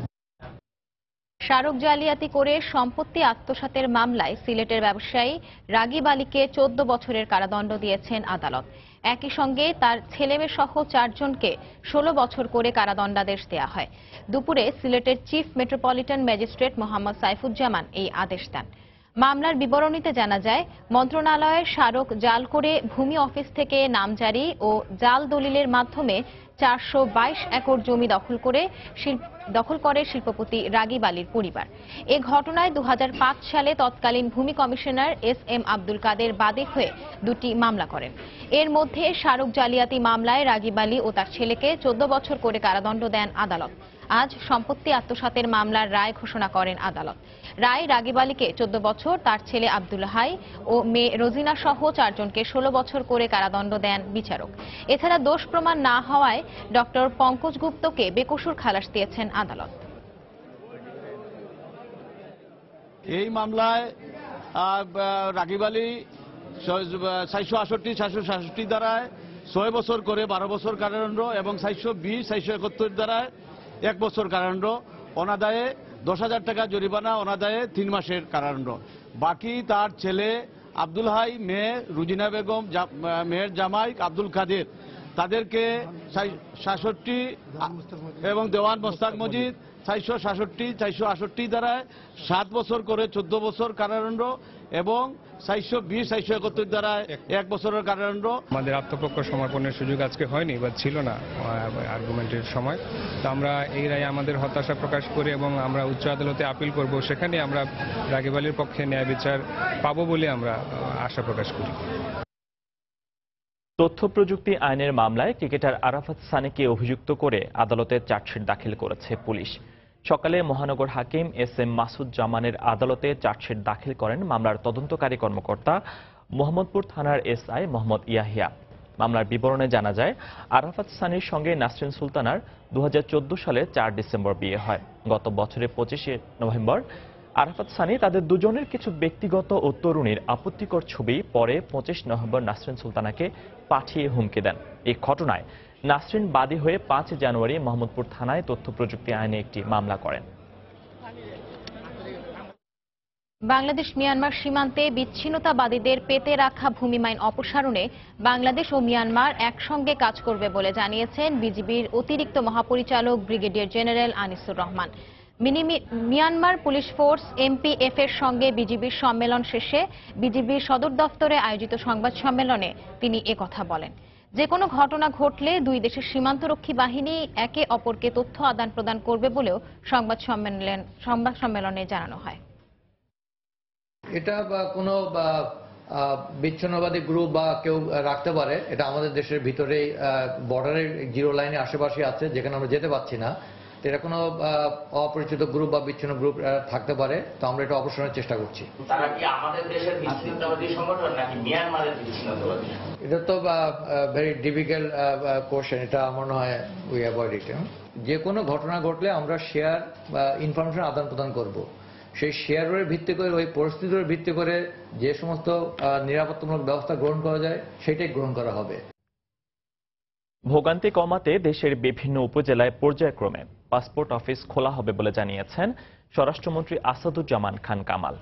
স্মারক জালিয়াতি করে সম্পত্তি আত্মসাতের মামলায় সিলেটের ব্যবসায়ী রাগিব আলীকে 14 বছরের কারাদণ্ড দিয়েছেন আদালত। একই সঙ্গে তার ছেলেমেয়ে সহ 4 জনকে 16 বছর করে কারাদণ্ডাদেশ দেওয়া হয়। দুপুরে সিলেটের chief metropolitan magistrate Mohammad Saifuzzaman এই আদেশ দেন। মামলার বিবরণীতে জানা যায়, মন্ত্রণালয়ের স্মারক জাল করে ভূমি অফিস থেকে নামজারি ও জাল দলিলের মাধ্যমে 422 একর জমি দখল করে শিল্পপতি রাগিব আলীর পরিবার। এ ঘটনায় 2005 সালে তৎকালীন ভূমি কমিশনার SM আব্দুল কাদের বাদী হয়ে 2টি মামলা করেন। এর মধ্যে স্মারক জালিয়াতি মামলায় রাগিব আলী ও তার ছেলেকে 14 বছর করে কারাদণ্ড দেন আদালত। আজ সম্পত্তি আত্মসাতের মামলার রায় ঘোষণা করেন আদালত। রায় রাগিব আলীকে 14 বছর, তার ছেলে আব্দুল হাই ও মেয়ে রোজিনা সহ 4 জনকে 16 বছর করে কারাদণ্ড দেন বিচারক। এছাড়া দোষ প্রমাণ না হওয়ায় ডক্টর পঙ্কজ গুপ্তকে বেকসুর খালাস দিয়েছেন আদালত। এই মামলায় রাগিব আলী 468 দ্বারায় 6 বছর করে 12 বছর কারাদণ্ড এবং 420, 471 দ্বারায় 1 বছর কারাদণ্ড, অনাদায়ে 10,000 টাকা জরিমানা, অনাদায়ে 3 মাসের কারাদণ্ড। বাকি তার ছেলে আব্দুল হাই, মেয়ে রুজিনা বেগম, মেয়ের জামাই আব্দুল কাদের, তাদেরকে 66 এবং দেওয়ান মোস্তাক মজিদ 467, 468 দ্বারায় 7 বছর করে 14 বছর কারাদণ্ড এবং 420, 471 দ্বারায় 1 বছরের কারাদণ্ড। আমাদের আত্মপক্ষ সমর্পণের সুযোগ আজকে হয়নি বা ছিল না আর্গুমেন্টের সময়, তো আমরা এই রায়ে আমাদের হতাশা প্রকাশ করি এবং আমরা উচ্চ আদালতে আপিল করব। সেখানে আমরা রাগিব আলীর পক্ষে ন্যায় বিচার পাবো বলে আমরা আশা প্রকাশ করি। তথ্য প্রযুক্তি আইনের মামলায় ক্রিকেটার আরাফাত সানিকে অভিযুক্ত করে আদালতে চার্জশিট দাখিল করেছে পুলিশ। সকালে মহানগর হাকিম SM মাসুদ জামানের আদালতে চার্জশিট দাখিল করেন মামলার তদন্তকারী কর্মকর্তা মোহাম্মদপুর থানার SI মোহাম্মদ ইয়াহিয়া। মামলার বিবরণে জানা যায়, আরাফাত সানির সঙ্গে নাসরিন সুলতানার 2014 সালে 4 ডিসেম্বর বিয়ে হয়। গত বছরের 25 নভেম্বর আরাফাত সানি তাদের দুজনের কিছু ব্যক্তিগত ও তরুণীর আপত্তিকর ছবি পরে 25 নভেম্বর নাসরিন সুলতানাকে পাঠিয়ে হুমকি দেন। এই ঘটনায় নাসরিন বাদী হয়ে 5 জানুয়ারি মোহাম্মদপুর থানায় তথ্য প্রযুক্তি আইনে একটি মামলা করেন। বাংলাদেশ মিয়ানমার সীমান্তে বিচ্ছিন্নতাবাদীদের পেতে রাখা ভূমি মাইন অপসারণে বাংলাদেশ ও মিয়ানমার একসঙ্গে কাজ করবে বলে জানিয়েছেন বিজিবির অতিরিক্ত মহাপরিচালক brigadier general Anisur Rahman. Myanmar police force MPF এর সঙ্গে বিজিবির সম্মেলন শেষে বিজিবির সদর দফতরে আয়োজিত সংবাদ সম্মেলনে তিনি একথা বলেন। যে কোনো ঘটনা ঘটলে দুই দেশের সীমান্তরক্ষী বাহিনী একে অপরকে তথ্য আদান প্রদান করবে বলেও সংবাদ সম্মেলনে জানানো হয়। এটা কোনো বিচ্ছিন্নতাবাদী গ্রুপ বা কেউ রাখতে পারে, এটা আমাদের দেশের ভিতরেই বর্ডারের জিরো লাইনের আশেপাশে আছে, যেখানে আমরা যেতে পারছি না। এটা কোনো অপরিচিত গ্রুপ বা বিচ্ছিন্ন গ্রুপ থাকতে পারে, তো আমরা এটা অপসারণের চেষ্টা করছি। তারা কি আমাদের দেশের বিচ্ছিন্নতাবাদী সংগঠন নাকি মিয়ানমারের বিচ্ছিন্নতাবাদী? এটা তো ভেরি ডিফিকাল্ট কোশ্চেন, এটা আমার মনে হয় উই অ্যাভয়েড ইট। যে কোনো ঘটনা ঘটলে আমরা শেয়ার বা ইনফরমেশন আদান প্রদান করব। সেই শেয়ারের ভিত্তি করে, ওই পরিস্থিতির ভিত্তি করে যে সমস্ত নিরাপত্তামূলক ব্যবস্থা গ্রহণ করা যায় সেটাই গ্রহণ করা হবে। ভোগান্তি কমাতে দেশের বিভিন্ন উপজেলায় পর্যায়ক্রমে পাসপোর্ট অফিস খোলা হবে বলে জানিয়েছেন স্বরাষ্ট্রমন্ত্রী আসাদুজ্জামান খান কামাল।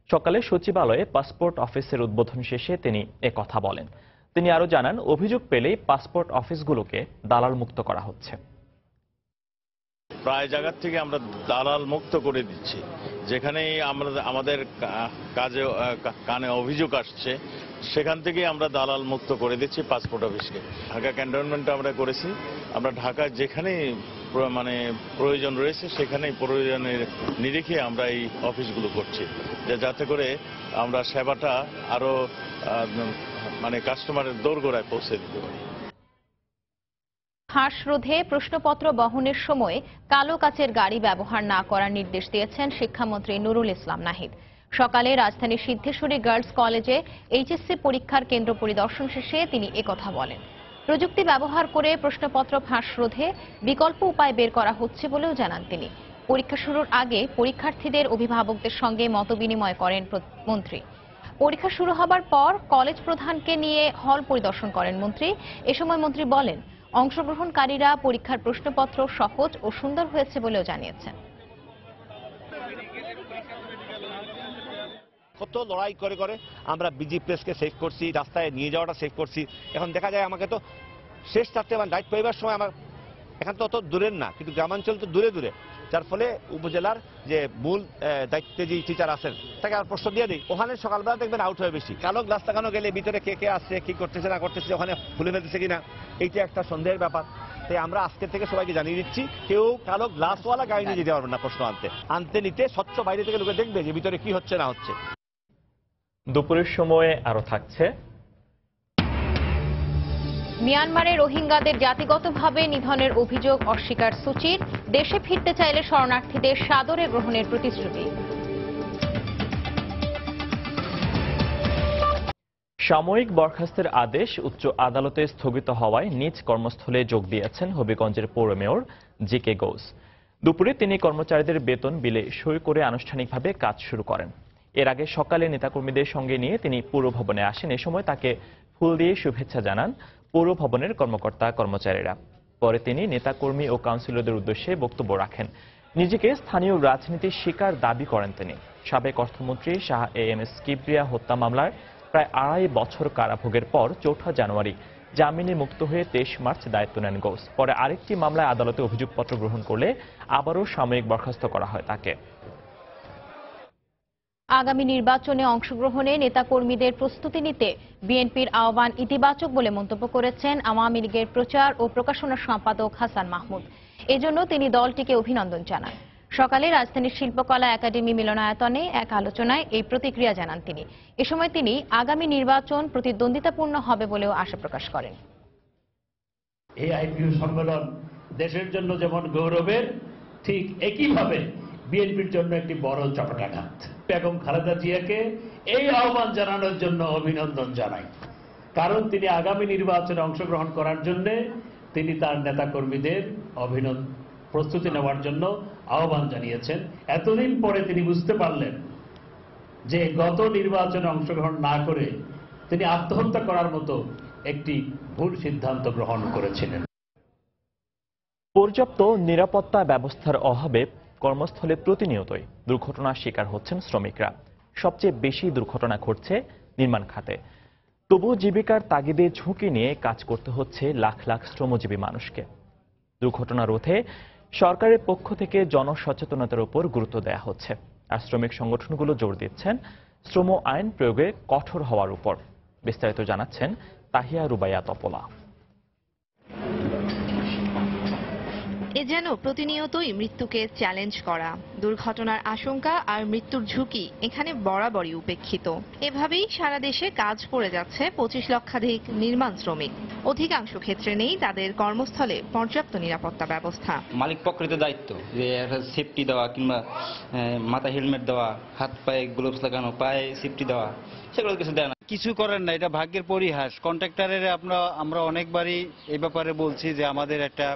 সকালে সচিবালয়ে পাসপোর্ট অফিসের উদ্বোধন শেষে তিনি একথা বলেন। তিনি আরো জানান, অভিযোগ পেলেই পাসপোর্ট অফিসগুলোকে দালাল মুক্ত করা হচ্ছে। প্রায় জায়গা থেকে আমরা দালাল মুক্ত করে দিচ্ছি। যেখানেই আমাদের কানে অভিযোগ আসছে সেখান থেকে আমরা দালাল মুক্ত করে দিচ্ছি পাসপোর্ট অফিসকে। ঢাকা ক্যান্টনমেন্টে আমরা করেছি। আমরা ঢাকায় যেখানেই প্রয়োজন রয়েছে সেখানেই প্রয়োজনের নিরিখে আমরা এই অফিসগুলো করছি, যাতে করে আমরা সেবাটা আরো কাস্টমারের দোরগোড়ায় পৌঁছে দিতে পারি। ফাঁস রোধে প্রশ্নপত্র বহনের সময় কালো কাচের গাড়ি ব্যবহার না করার নির্দেশ দিয়েছেন শিক্ষামন্ত্রী নুরুল ইসলাম নাহিদ। সকালে রাজধানীর সিদ্ধেশ্বরী গার্লস কলেজে HSC পরীক্ষার কেন্দ্র পরিদর্শন শেষে তিনি একথা বলেন। প্রযুক্তি ব্যবহার করে প্রশ্নপত্র ফাঁস রোধে বিকল্প উপায় বের করা হচ্ছে বলেও জানান তিনি। পরীক্ষা শুরুর আগে পরীক্ষার্থীদের অভিভাবকদের সঙ্গে মতবিনিময় করেন মন্ত্রী। পরীক্ষা শুরু হবার পর কলেজ প্রধানকে নিয়ে হল পরিদর্শন করেন মন্ত্রী। এ সময় মন্ত্রী বলেন, অংশগ্রহণকারীরা পরীক্ষার প্রশ্নপত্র সহজ ও সুন্দর হয়েছে বলেও জানিয়েছেন। কত লড়াই করে করে আমরা বিজি প্রেসকে সেভ করছি, রাস্তায় নিয়ে যাওয়াটা সেভ করছি। এখন দেখা যায় আমাকে তো শেষ চারটে দায়িত্ব পাইবার সময় আমার এখান তো অত দূরের না, কিন্তু গ্রামাঞ্চল তো দূরে দূরে, যার ফলে উপজেলার যে মূল দায়িত্বে যে টিচার আছেন তাকে আর প্রশ্ন দিয়ে দিই। ওখানে সকালবেলা দেখবেন আউট হয়ে বেশি। কালো গ্লাস লাগানো গেলে ভিতরে কে কে আসছে, কি করতেছে না করতেছে, ওখানে খুলে ফেলতেছে কিনা, এইটা একটা সন্দেহের ব্যাপার। তাই আমরা আজকের থেকে সবাইকে জানিয়ে দিচ্ছি, কেউ কালো গ্লাসওয়ালা গাড়ি নিয়ে যেতে পারবেন না প্রশ্ন আনতে নিতে। স্বচ্ছ বাইরে থেকে লোকে দেখবে যে ভিতরে কি হচ্ছে না হচ্ছে। দুপুরের সময়ে আরো থাকছে, মিয়ানমারে রোহিঙ্গাদের জাতিগতভাবে নিধনের অভিযোগ অস্বীকার সুচির। দেশে ফিরতে চাইলে শরণার্থীদের সাদরে গ্রহণের প্রতিশ্রুতি। সাময়িক বরখাস্তের আদেশ উচ্চ আদালতে স্থগিত হওয়ায় নিজ কর্মস্থলে যোগ দিয়েছেন হবিগঞ্জের পৌর মেয়র GK ঘোষ। দুপুরে তিনি কর্মচারীদের বেতন বিলে সই করে আনুষ্ঠানিকভাবে কাজ শুরু করেন। এর আগে সকালে নেতাকর্মীদের সঙ্গে নিয়ে তিনি পৌর ভবনে আসেন। এ সময় তাকে ফুল দিয়ে শুভেচ্ছা জানান পৌর ভবনের কর্মকর্তা কর্মচারীরা। পরে তিনি নেতাকর্মী ও কাউন্সিলরদের উদ্দেশ্যে বক্তব্য রাখেন। নিজেকে স্থানীয় রাজনীতির শিকার দাবি করেন তিনি। সাবেক অর্থমন্ত্রী শাহ AMS কিবরিয়া হত্যা মামলার প্রায় 2.5 বছর কারাভোগের পর 4 জানুয়ারি জামিনে মুক্ত হয়ে 23 মার্চ দায়িত্ব নেন ঘোষ। পরে আরেকটি মামলায় আদালতে অভিযোগপত্র গ্রহণ করলে আবারও সাময়িক বরখাস্ত করা হয় তাকে। আগামী নির্বাচনে অংশগ্রহণে নেতাকর্মীদের প্রস্তুতি নিতে বিএনপির আহ্বান ইতিবাচক বলে মন্তব্য করেছেন আওয়ামী লীগের প্রচার ও প্রকাশনা সম্পাদক হাসান মাহমুদ। এজন্য তিনি দলটিকে অভিনন্দন জানান। সকালে রাজধানীর শিল্পকলা একাডেমি মিলনায়তনে এক আলোচনায় এই প্রতিক্রিয়া জানান তিনি। এ সময় তিনি আগামী নির্বাচন প্রতিদ্বন্দ্বিতাপূর্ণ হবে বলেও আশা প্রকাশ করেন। এই আইপিও সম্মেলন দেশের জন্য যেমন গৌরবের, ঠিক একইভাবে বিএনপির জন্য একটি বড় চপেটাঘাত। বেগম খালেদা জিয়াকে এই আহ্বান জানানোর জন্য অভিনন্দন জানাই, কারণ তিনি আগামী নির্বাচনে অংশগ্রহণ করার জন্য তিনি তার নেতাকর্মীদের প্রস্তুতি নেওয়ার জন্য আহ্বান জানিয়েছেন। এতদিন পরে তিনি বুঝতে পারলেন যে গত নির্বাচনে অংশগ্রহণ না করে তিনি আত্মহত্যা করার মতো একটি ভুল সিদ্ধান্ত গ্রহণ করেছিলেন। পর্যাপ্ত নিরাপত্তা ব্যবস্থার অভাবে কর্মস্থলে প্রতিনিয়তই দুর্ঘটনার শিকার হচ্ছেন শ্রমিকরা। সবচেয়ে বেশি দুর্ঘটনা ঘটছে নির্মাণ খাতে। তবুও জীবিকার তাগিদে ঝুঁকি নিয়ে কাজ করতে হচ্ছে লাখ লাখ শ্রমজীবী মানুষকে। দুর্ঘটনা রোধে সরকারের পক্ষ থেকে জনসচেতনতার উপর গুরুত্ব দেওয়া হচ্ছে, আর শ্রমিক সংগঠনগুলো জোর দিচ্ছেন শ্রম আইন প্রয়োগে কঠোর হওয়ার উপর। বিস্তারিত জানাচ্ছেন তাহিয়া রুবাইয়া তপলা। এ যেন প্রতিনিয়তই মৃত্যুকে চ্যালেঞ্জ করা। দুর্ঘটনার আশঙ্কা আর মৃত্যুর ঝুঁকি এখানে বরাবরই উপেক্ষিত। এভাবেই সারা দেশে কাজ করে যাচ্ছে 25 লক্ষাধিক নির্মাণ শ্রমিক। অধিকাংশ ক্ষেত্রে নেই তাদের কর্মস্থলে পর্যাপ্ত নিরাপত্তা ব্যবস্থা। মালিক প্রকৃত দায়িত্ব যে সেফটি দেওয়া, কিংবা মাথায় হেলমেট দেওয়া, হাত পায়ে গ্লোভস লাগানো, পায়ে সেফটি দেওয়া, সেগুলো কিছু দেয় না। কিছু করেন না, এটা ভাগ্যের পরিহাস। কন্ট্রাক্টরের আমরা অনেকবারই এই ব্যাপারে বলছি যে আমাদের একটা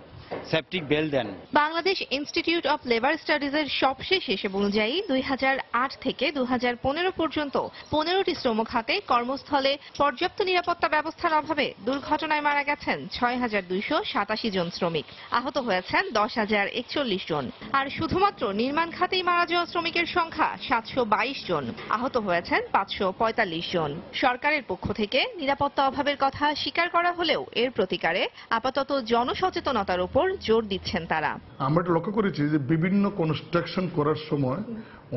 সেফটি বেল্ট দেন। বাংলাদেশ ইনস্টিটিউট অব লেবার স্টাডিজের সবশেষ হিসেব অনুযায়ী 2008 থেকে 2015 পর্যন্ত 15টি শ্রম খাতে কর্মস্থলে পর্যাপ্ত নিরাপত্তা ব্যবস্থার অভাবে দুর্ঘটনায় মারা গেছেন 6287 জন শ্রমিক, আহত হয়েছেন 10,041 জন। আর শুধুমাত্র নির্মাণ খাতেই মারা যাওয়া শ্রমিকের সংখ্যা 722 জন, আহত হয়েছেন 545 জন। সরকারের পক্ষ থেকে নিরাপত্তা অভাবের কথা স্বীকার করা হলেও এর প্রতিকারে আপাতত জনসচেতনতার উপর জোর দিচ্ছেন তারা। আমরা এটা লক্ষ্য করেছি যে বিভিন্ন কনস্ট্রাকশন করার সময়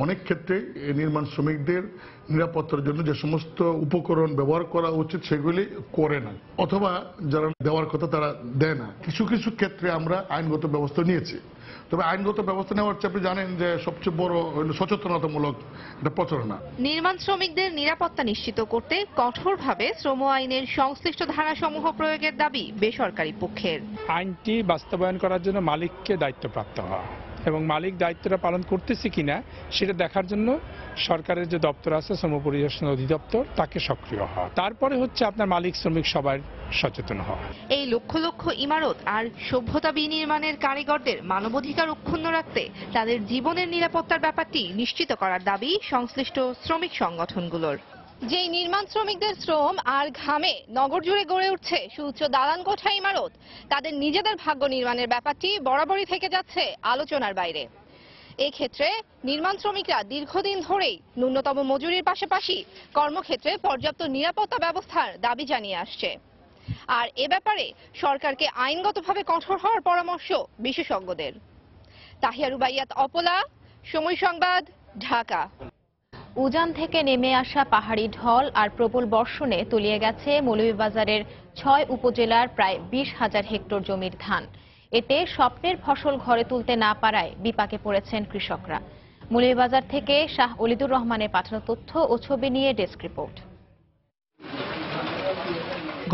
অনেক ক্ষেত্রে নির্মাণ শ্রমিকদের নিরাপত্তার জন্য যে সমস্ত উপকরণ ব্যবহার করা উচিত সেগুলি করে না, অথবা যারা দেওয়ার কথা তারা দেয় না। কিছু কিছু ক্ষেত্রে আমরা আইনগত ব্যবস্থা নিয়েছি, তবে আইনগত ব্যবস্থা নেওয়ার চেয়ে আপনি জানেন যে সবচেয়ে বড় সচেতনতামূলক একটা প্রচারণা। নির্মাণ শ্রমিকদের নিরাপত্তা নিশ্চিত করতে কঠোরভাবে শ্রম আইনের সংশ্লিষ্ট ধারাসমূহ প্রয়োগের দাবি বেসরকারি পক্ষের। আইনটি বাস্তবায়ন করার জন্য মালিককে দায়িত্বপ্রাপ্ত হওয়া এবং মালিক দায়িত্বটা পালন করতেছে কিনা সেটা দেখার জন্য সরকারের যে দপ্তর আছে শ্রম পরিদর্শন অধিদপ্তর, তাকে সক্রিয় হওয়া। তারপরে হচ্ছে আপনার মালিক শ্রমিক সবাই সচেতন হওয়া। এই লক্ষ লক্ষ ইমারত আর সভ্যতা বিনির্মাণের কারিগরদের মানবাধিকার অক্ষুণ্ণ রাখতে তাদের জীবনের নিরাপত্তার ব্যাপারটি নিশ্চিত করার দাবি সংশ্লিষ্ট শ্রমিক সংগঠনগুলোর। যেই নির্মাণ শ্রমিকদের শ্রম আর ঘামে নগর জুড়ে গড়ে উঠছে সুউচ্চ দালান কোঠা ইমারত, তাদের নিজেদের ভাগ্য নির্মাণের ব্যাপারটি বরাবরই থেকে যাচ্ছে আলোচনার বাইরে। এই ক্ষেত্রে নির্মাণ শ্রমিকরা দীর্ঘদিন ধরেই ন্যূনতম মজুরির পাশাপাশি কর্মক্ষেত্রে পর্যাপ্ত নিরাপত্তা ব্যবস্থার দাবি জানিয়ে আসছে। আর এ ব্যাপারে সরকারকে আইনগতভাবে কঠোর হওয়ার পরামর্শ বিশেষজ্ঞদের। তাহিয়া রুবাইয়াত অপলা, সময় সংবাদ, ঢাকা। উজান থেকে নেমে আসা পাহাড়ি ঢল আর প্রবল বর্ষণে তলিয়ে গেছে মৌলভীবাজারের 6 উপজেলার প্রায় 20,000 হেক্টর জমির ধান। এতে স্বপ্নের ফসল ঘরে তুলতে না পারায় বিপাকে পড়েছেন কৃষকরা। মৌলভীবাজার থেকে শাহ অলিদুর রহমানের পাঠানো তথ্য ও ছবি নিয়ে ডেস্ক রিপোর্ট।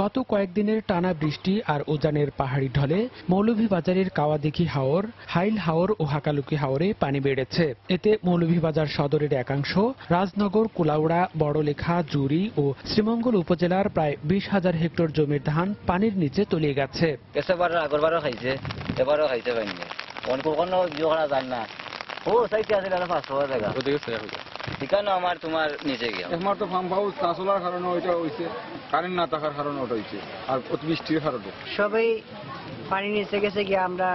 গত কয়েকদিনের টানা বৃষ্টি আর উজানের পাহাড়ি ঢলে মৌলভীবাজারের কাওয়াদিঘি হাওর, হাইল হাওর ও হাকালুকি হাওরে পানি বেড়েছে। এতে মৌলভীবাজার সদরের একাংশ, রাজনগর, কুলাউড়া, বড়লেখা, জুরি ও শ্রীমঙ্গল উপজেলার প্রায় 20,000 হেক্টর জমির ধান পানির নিচে তলিয়ে গেছে। আগরবারও খাইছে, এবারও খাইছে পাইনি, কোনো ইয়ে করা যায় না। ও সাইতে আছে 500 টাকা ঠিকানা আমার তোমার নিচে গিয়া। একমাত্র ফার্ম হাউস না চলার কারণে ওইটা হয়েছে, কারেন্ট না থাকার কারণে ওটা হয়েছে, আর অতিবৃষ্টির কারণে সবাই পানি নিচে গেছে গিয়ে। আমরা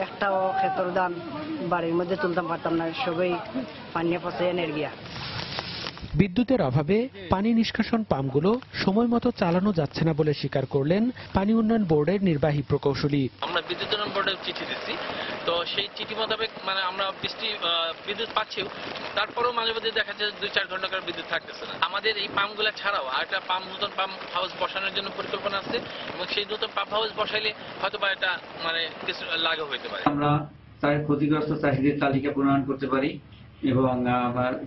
একটাও ক্ষেতের ধান বাড়ির মধ্যে তুলতাম পারতাম না, সবাই পানি পচে এনে গিয়া। বিদ্যুতের অভাবে পানি নিষ্কাশন পাম্পগুলো সময় মতো চালানো যাচ্ছে না বলে স্বীকার করলেন পানি উন্নয়ন বোর্ডের নির্বাহী প্রকৌশলী। আমরা বিদ্যুৎ উন্নয়ন বোর্ডে চিঠি দিচ্ছি, তো সেই চিঠি মোতাবেক আমরা বিদ্যুৎ পাচ্ছিও, তারপরেও মাঝে মাঝে দেখা যাচ্ছে 2-4 ঘন্টা করে বিদ্যুৎ থাকতেছে না। আমাদের এই পাম্পগুলো ছাড়াও আরেকটা নতুন পাম্প হাউস বসানোর জন্য পরিকল্পনা আছে, এবং সেই নতুন পাম্প হাউস বসাইলে হয়তো বা এটা কিছু লাঘব হতে পারে। আমরা তার ক্ষতিগ্রস্ত চাষিদের তালিকা প্রণয়ন করতে পারি এবং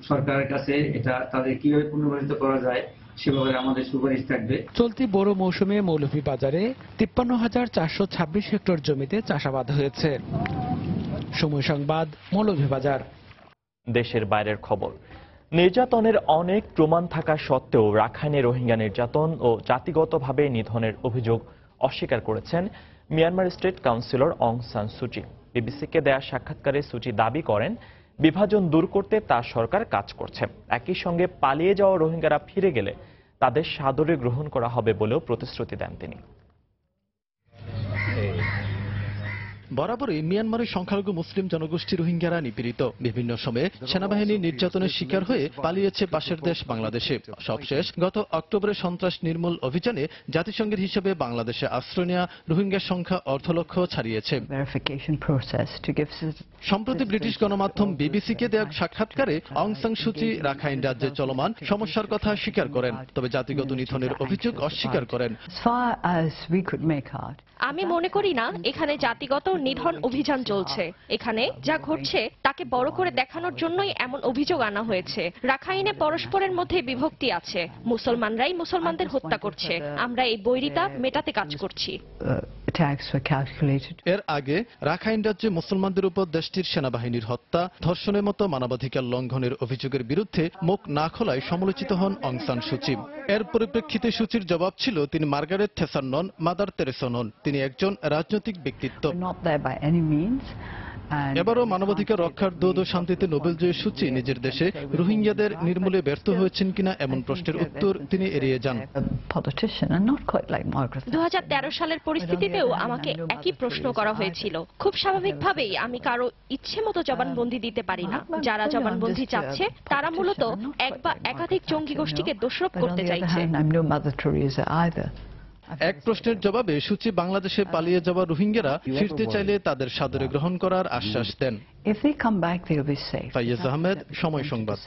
সরকারের কাছে এটা তাদের কিভাবে পুনর্বাসিত করা যায় সেভাবে আমাদের সুপারিশ থাকবে। চলতি বোরো মৌসুমে মৌলভীবাজারে 53,426 হেক্টর জমিতে চাষাবাদ হয়েছে। সময় সংবাদ, মৌলভীবাজার। দেশের বাইরের খবর। নির্যাতনের অনেক প্রমাণ থাকা সত্ত্বেও রাখাইনে রোহিঙ্গা নির্যাতন ও জাতিগতভাবে নিধনের অভিযোগ অস্বীকার করেছেন মিয়ানমার স্টেট কাউন্সিলর অং সান সুচি। বিবিসিকে দেয়া সাক্ষাৎকারে সুচি দাবি করেন, বিভাজন দূর করতে তার সরকার কাজ করছে। একই সঙ্গে পালিয়ে যাওয়া রোহিঙ্গারা ফিরে গেলে তাদের সাদরে গ্রহণ করা হবে বলেও প্রতিশ্রুতি দেন তিনি। বরাবরই মিয়ানমারের সংখ্যালঘু মুসলিম জনগোষ্ঠী রোহিঙ্গারা নিপীড়িত। বিভিন্ন সময়ে সেনাবাহিনীর নির্যাতনের শিকার হয়ে পালিয়েছে পাশের দেশ বাংলাদেশে। সবশেষ গত অক্টোবরে সন্ত্রাস নির্মূল অভিযানে জাতিসংঘের হিসেবে বাংলাদেশে আশ্রয় নেওয়া রোহিঙ্গার সংখ্যা অর্ধলক্ষ ছাড়িয়েছে। সম্প্রতি ব্রিটিশ গণমাধ্যম বিবিসিকে দেয়া সাক্ষাৎকারে অং সান সুচি রাখাইন রাজ্যে চলমান সমস্যার কথা স্বীকার করেন, তবে জাতিগত নিধনের অভিযোগ অস্বীকার করেন। আমি মনে করি না এখানে জাতিগত নিধন অভিযান চলছে। এখানে যা ঘটছে তাকে বড় করে দেখানোর জন্যই এমন অভিযোগ আনা হয়েছে। রাখাইনে পরস্পরের মধ্যে বিভক্তি আছে, মুসলমানরাই মুসলমানদের হত্যা করছে। আমরা এই বৈরিতা মেটাতে কাজ করছি। এর আগে রাখাইন রাজ্যে মুসলমানদের উপর দেশটির সেনাবাহিনীর হত্যা, ধর্ষণের মতো মানবাধিকার লঙ্ঘনের অভিযোগের বিরুদ্ধে মুখ না খোলায় সমালোচিত হন অং সান সুচি। এর পরিপ্রেক্ষিতে সুচির জবাব ছিল, তিনি মার্গারেট থেসার নন, মাদার তেরেসা নন, তিনি একজন রাজনৈতিক ব্যক্তিত্ব। এবারও মানবাধিকার রক্ষার দৌড় শান্তিতে নোবেলজয়ী সুচি নিজের দেশে রোহিঙ্গাদের নির্মূলে ব্যর্থ হয়েছেন কিনা এমন প্রশ্নের উত্তর তিনি এড়িয়ে যান। 2013 সালের পরিস্থিতিতেও আমাকে একই প্রশ্ন করা হয়েছিল। খুব স্বাভাবিকভাবেই আমি কারো ইচ্ছে মতো জবানবন্দি দিতে পারি না। যারা জবানবন্দি চাচ্ছে তারা মূলত এক বা একাধিক জঙ্গি গোষ্ঠীকে দোষারোপ করতে চাইছে। এক প্রশ্নের জবাবে সুচি বাংলাদেশে পালিয়ে যাওয়া রোহিঙ্গারা ফিরতে চাইলে তাদের সাদরে গ্রহণ করার আশ্বাস দেন। ফাইয়াজ আহমেদ, সময় সংবাদ।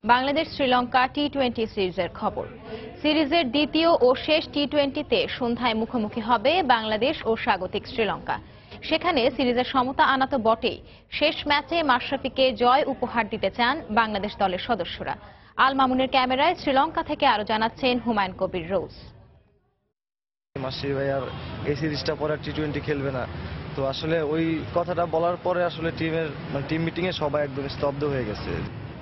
বাংলাদেশ শ্রীলঙ্কা টি-20 সিরিজের খবর। সিরিজের দ্বিতীয় ও শেষ টি-20তে সন্ধ্যায় মুখোমুখি হবে বাংলাদেশ ও স্বাগতিক শ্রীলঙ্কা। সেখানে সিরিজের সমতা আনা তো বটেই, শেষ ম্যাচে মাশরাফিকে জয় উপহার দিতে চান বাংলাদেশ দলের সদস্যরা। আল মামুনের ক্যামেরায় শ্রীলঙ্কা থেকে আরো জানাচ্ছেন হুমায়ুন কবির রোজ। মাশরাফি ভাই আর এই সিরিজটা পরে টি-20 খেলবে না, তো আসলে ওই কথাটা বলার পরে আসলে টিম মিটিং এ সবাই একদম স্তব্ধ হয়ে গেছে।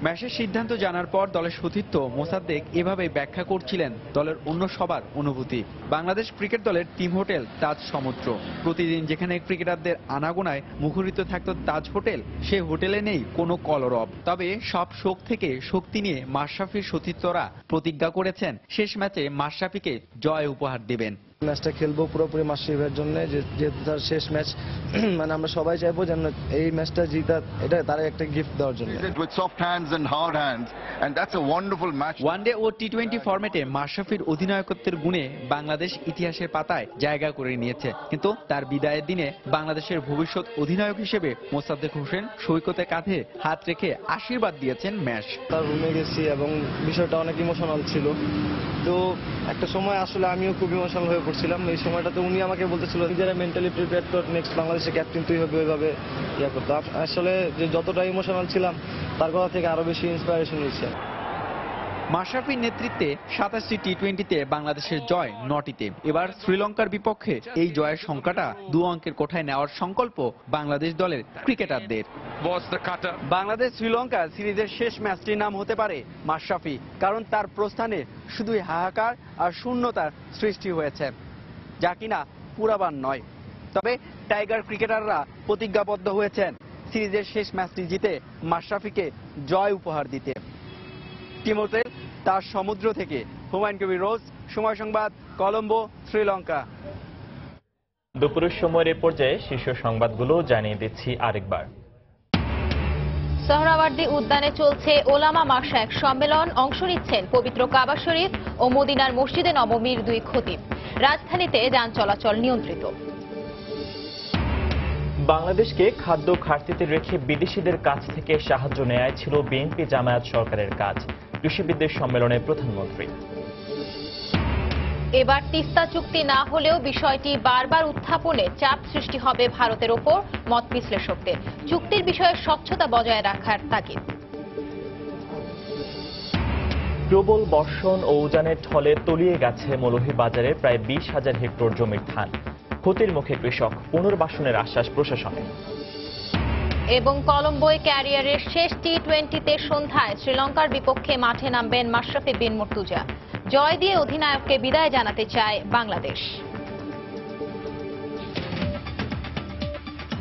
ম্যাচের সিদ্ধান্ত জানার পর দলের সতীর্থ মোসাদ্দেক এভাবে ব্যাখ্যা করছিলেন দলের অন্য সবার অনুভূতি। বাংলাদেশ ক্রিকেট দলের টিম হোটেল তাজ সমুদ্র। প্রতিদিন যেখানে ক্রিকেটারদের আনাগোনায় মুখরিত থাকত তাজ হোটেল, সে হোটেলে নেই কোনো কলরব। তবে সব শোক থেকে শক্তি নিয়ে মাশরাফির সতীর্থরা প্রতিজ্ঞা করেছেন শেষ ম্যাচে মাশরাফিকে জয় উপহার দেবেন। ম্যাচটা খেলবো পুরোপুরি মাশরাফি ভাইয়ের জন্য, যেহেতু তার শেষ ম্যাচ, মানে আমরা সবাই চাইবো যেন এই ম্যাচটা জিতার, এটা তার একটা গিফট দেওয়ার জন্য। ওয়ানডে ও টি-20 ফরম্যাটে মাশরাফির অধিনায়কত্বের গুণে বাংলাদেশ ইতিহাসের পাতায় জায়গা করে নিয়েছে, কিন্তু তার বিদায়ের দিনে বাংলাদেশের ভবিষ্যৎ অধিনায়ক হিসেবে মোসাদ্দেক হোসেন সৈকতে কাঁধে হাত রেখে আশীর্বাদ দিয়েছেন ম্যাচ। তার রুমে গেছি এবং বিষয়টা অনেক ইমোশনাল ছিল, তো একটা সময় আসলে আমিও খুব ইমোশনাল হয়ে পড়ছিলাম। এই সময়টাতে উনি আমাকে বলতেছিল, নিজেরা মেন্টালি প্রিপেয়ার কর, নেক্সট বাংলাদেশের ক্যাপ্টেন তুই হবে, ওইভাবে ইয়ে করতো। আসলে যে যতটা ইমোশনাল ছিলাম তার কথা থেকে আরো বেশি ইন্সপিরেশন নিচ্ছে। মাশরাফির নেতৃত্বে 27টি টি-20তে বাংলাদেশের জয় 9টিতে। এবার শ্রীলঙ্কার বিপক্ষে এই জয়ের সংখ্যাটা 2 অঙ্কের কোঠায় নেওয়ার সংকল্প বাংলাদেশ দলের ক্রিকেটারদের। বাংলাদেশ শ্রীলঙ্কা সিরিজের শেষ ম্যাচটির নাম হতে পারে মাশরাফি, কারণ তার প্রস্থানে শুধুই হাহাকার আর শূন্যতার সৃষ্টি হয়েছে, যা কিনা পুরাবার নয়। তবে টাইগার ক্রিকেটাররা প্রতিজ্ঞাবদ্ধ হয়েছেন সিরিজের শেষ ম্যাচটি জিতে মাশরাফিকে জয় উপহার দিতে। টিম হোটেল তার সমুদ্র থেকে হুমায়ুন কবির রোজ, সময় সংবাদ, কলম্বো, শ্রীলঙ্কা। দুপুরের সময়ের এ পর্যায়ে শীর্ষ সংবাদগুলো জানিয়ে দিচ্ছি আরেকবার। সোহরাওয়ার্দী উদ্যানে চলছে ওলামা মাশায়েখ সম্মেলন। অংশ নিচ্ছেন পবিত্র কাবা শরীফ ও মদিনার মসজিদে নববীর 2 খতিব। রাজধানীতে যান চলাচল নিয়ন্ত্রিত। বাংলাদেশকে খাদ্য ঘাটতিতে রেখে বিদেশিদের কাছ থেকে সাহায্য নেয়াই ছিল বিএনপি জামায়াত সরকারের কাজ, কৃষিবিদদের সম্মেলনে প্রধানমন্ত্রী। এবার তিস্তা চুক্তি না হলেও বিষয়টি বারবার উত্থাপনে চাপ সৃষ্টি হবে ভারতের ওপর, মত বিশ্লেষকদের। চুক্তির বিষয়ে স্বচ্ছতা বজায় রাখার তাগিদ। প্রবল বর্ষণ ও উজানের ঢলে তলিয়ে গেছে মৌলভীবাজারের প্রায় 20,000 হেক্টর জমির ধান। ক্ষতির মুখে কৃষক, পুনর্বাসনের আশ্বাস প্রশাসনের। এবং কলম্বোয় ক্যারিয়ারের শেষ টি-20তে সন্ধ্যায় শ্রীলঙ্কার বিপক্ষে মাঠে নামবেন মাশরাফি বিন মুর্তজা। জয় দিয়ে অধিনায়ককে বিদায় জানাতে চায় বাংলাদেশ।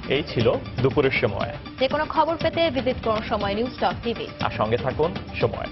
এই ছিল দুপুরের সময়। যে কোনো খবর পেতে ভিজিট করুন সময় নিউজ.tv। আর সঙ্গে থাকুন সময়।